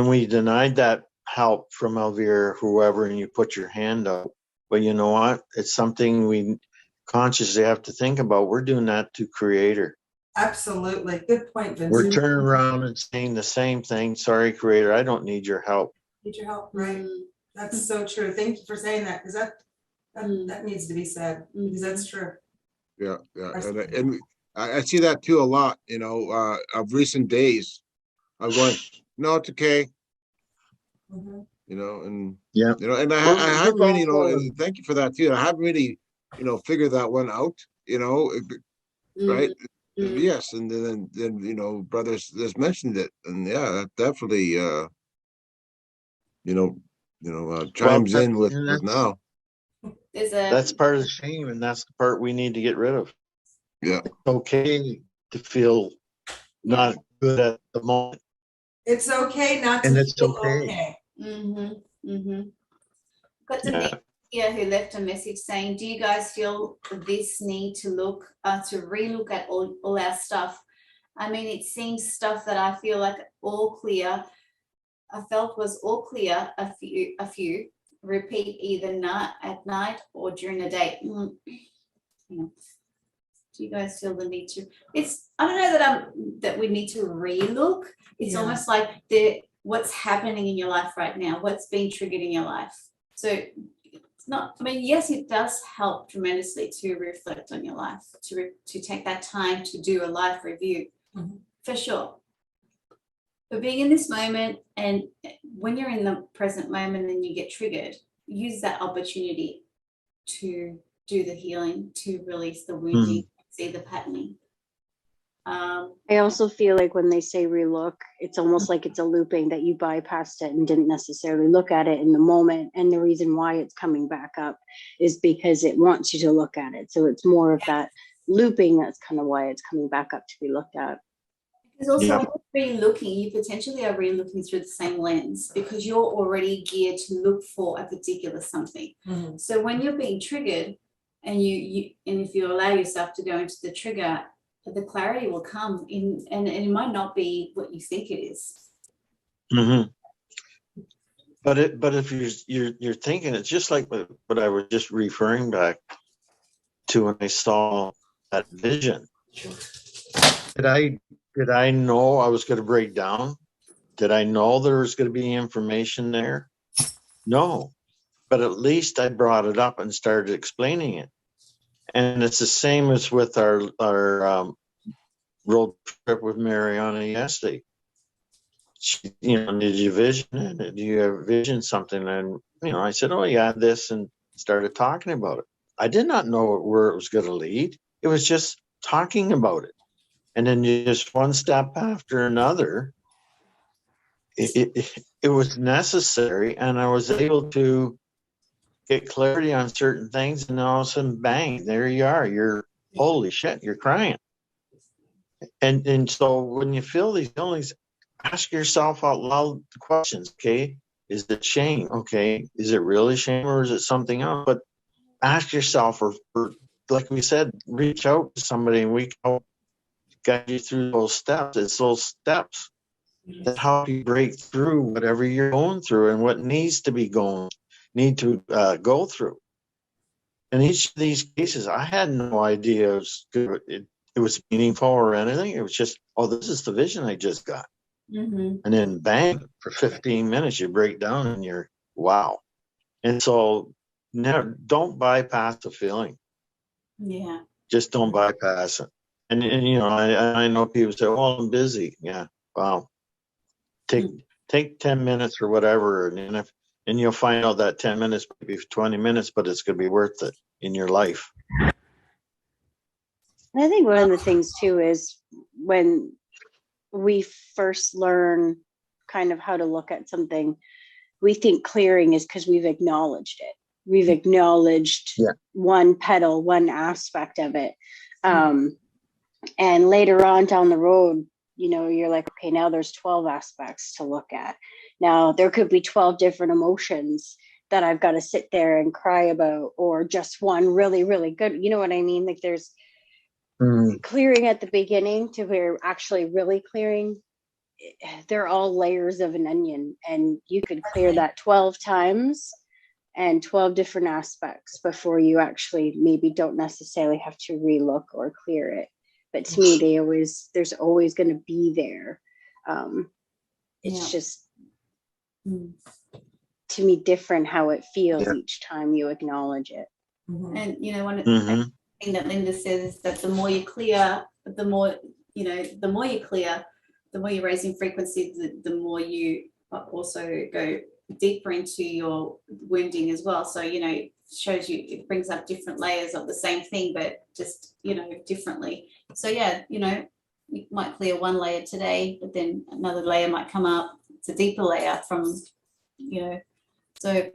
we denied that help from Elvira, whoever, and you put your hand up, but you know what? It's something we consciously have to think about. We're doing that to Creator. absolutely good point, We're Vincent. turning around and saying the same thing. Sorry, Creator, I don't need your help. Need your help, right? Mm. That's so true. Thank you for saying that, because that needs to be said, because that's true. Yeah, yeah, and I see that too a lot, you know, of recent days. I'm going, no, it's okay, Mhm. you know, and Yeah. you know, and I haven't We're really, you know, all and thank you for that too. I haven't really, you know, figured that one out, you know, right? Mhm. Yes, and then you know, brothers just mentioned it, and yeah, that definitely you know, chimes in with now. There's a that's part of the shame, and that's the part we need to get rid of. Yeah. Okay to feel not good at the moment. It's okay not And to it's feel okay. okay. Got the Yeah. here who left a message saying, do you guys feel this need to relook at all our stuff? I mean, it seems stuff that I feel like all clear, I felt was all clear, a few repeat either at night or during the day. Yeah. Do you guys feel the need to? I don't know that we need to relook. It's Yeah. almost like what's happening in your life right now, what's being triggered in your life. So it's not. I mean, yes, it does help tremendously to reflect on your life, to take that time to do a life review, for sure. But being in this moment, and when you're in the present moment and you get triggered, use that opportunity to do the healing, to release the wounding, see the patterning. I also feel like when they say relook, it's almost like it's a looping, that you bypassed it and didn't necessarily look at it in the moment. And the reason why it's coming back up is because it wants you to look at it. So it's more of that looping. That's kind of why it's coming back up to be looked at. Because also when you're re-looking, you potentially are re-looking through the same lens, because you're already geared to look for a particular something. So when you're being triggered, and if you allow yourself to go into the trigger, the clarity will come in, and it might not be what you think it is. But if you're thinking, it's just like what I was just referring back to when I saw that vision. Did I know I was going to break down? Did I know there was going to be information there? No, but at least I brought it up and started explaining it. And it's the same as with our road trip with Mariana yesterday. She, did you vision it? Did you ever vision something? And, I said, oh yeah, this, and started talking about it. I did not know where it was going to lead. It was just talking about it. And then just one step after another, it was necessary. And I was able to get clarity on certain things. And all of a sudden, bang, there you are. You're, holy shit, you're crying. And so when you feel these feelings, ask yourself out loud the questions. Okay, is it shame? Okay, is it really shame, or is it something else? But ask yourself, or like we said, reach out to somebody, and we can help guide you through those steps. It's those steps that help you break through whatever you're going through and what needs to go through. In each of these cases, I had no idea it was meaningful or anything. It was just, oh, this is the vision I just got. And then bang, for 15 minutes, you break down and you're, wow. And so don't bypass the feeling. Yeah. Just don't bypass it. And I know people say, oh, I'm busy. Yeah. Wow. Take 10 minutes or whatever. And you'll find out that 10 minutes, maybe 20 minutes, but it's going to be worth it in your life. And I think one of the things too is when we first learn kind of how to look at something, we think clearing is because we've acknowledged it. We've acknowledged one petal, one aspect of it. And later on down the road, you're like, okay, now there's 12 aspects to look at. Now there could be 12 different emotions that I've got to sit there and cry about, or just one really, really good. You know what I mean? Like there's clearing at the beginning to where actually really clearing. They're all layers of an onion, and you could clear that 12 times and 12 different aspects before you actually maybe don't necessarily have to relook or clear it. But to me, there's always going to be there. It's just, to me, different how it feels each time you acknowledge it. And one of the thing that Linda says is that the more you clear, the more you're raising frequency, the more you also go deeper into your wounding as well. So shows you, it brings up different layers of the same thing, but just differently. So you might clear one layer today, but then another layer might come up. It's a deeper layer from so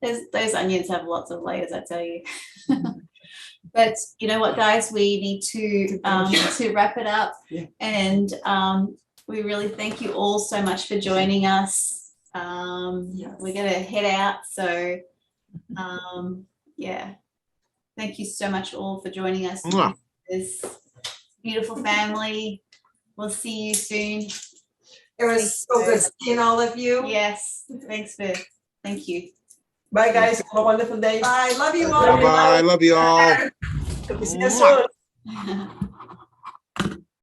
those onions have lots of layers, I tell you. But you know what, guys, we need to wrap it up. Yeah. And we really thank you all so much for joining us. Yes. We're gonna head out. So yeah. Thank you so much all for joining us. Mwah. This beautiful family. We'll see you soon. It was so good seeing all of you. Yes. Thank you. Bye, guys. Have a wonderful day. Bye, love you all. Bye-bye. Love you all. Hope to see you soon.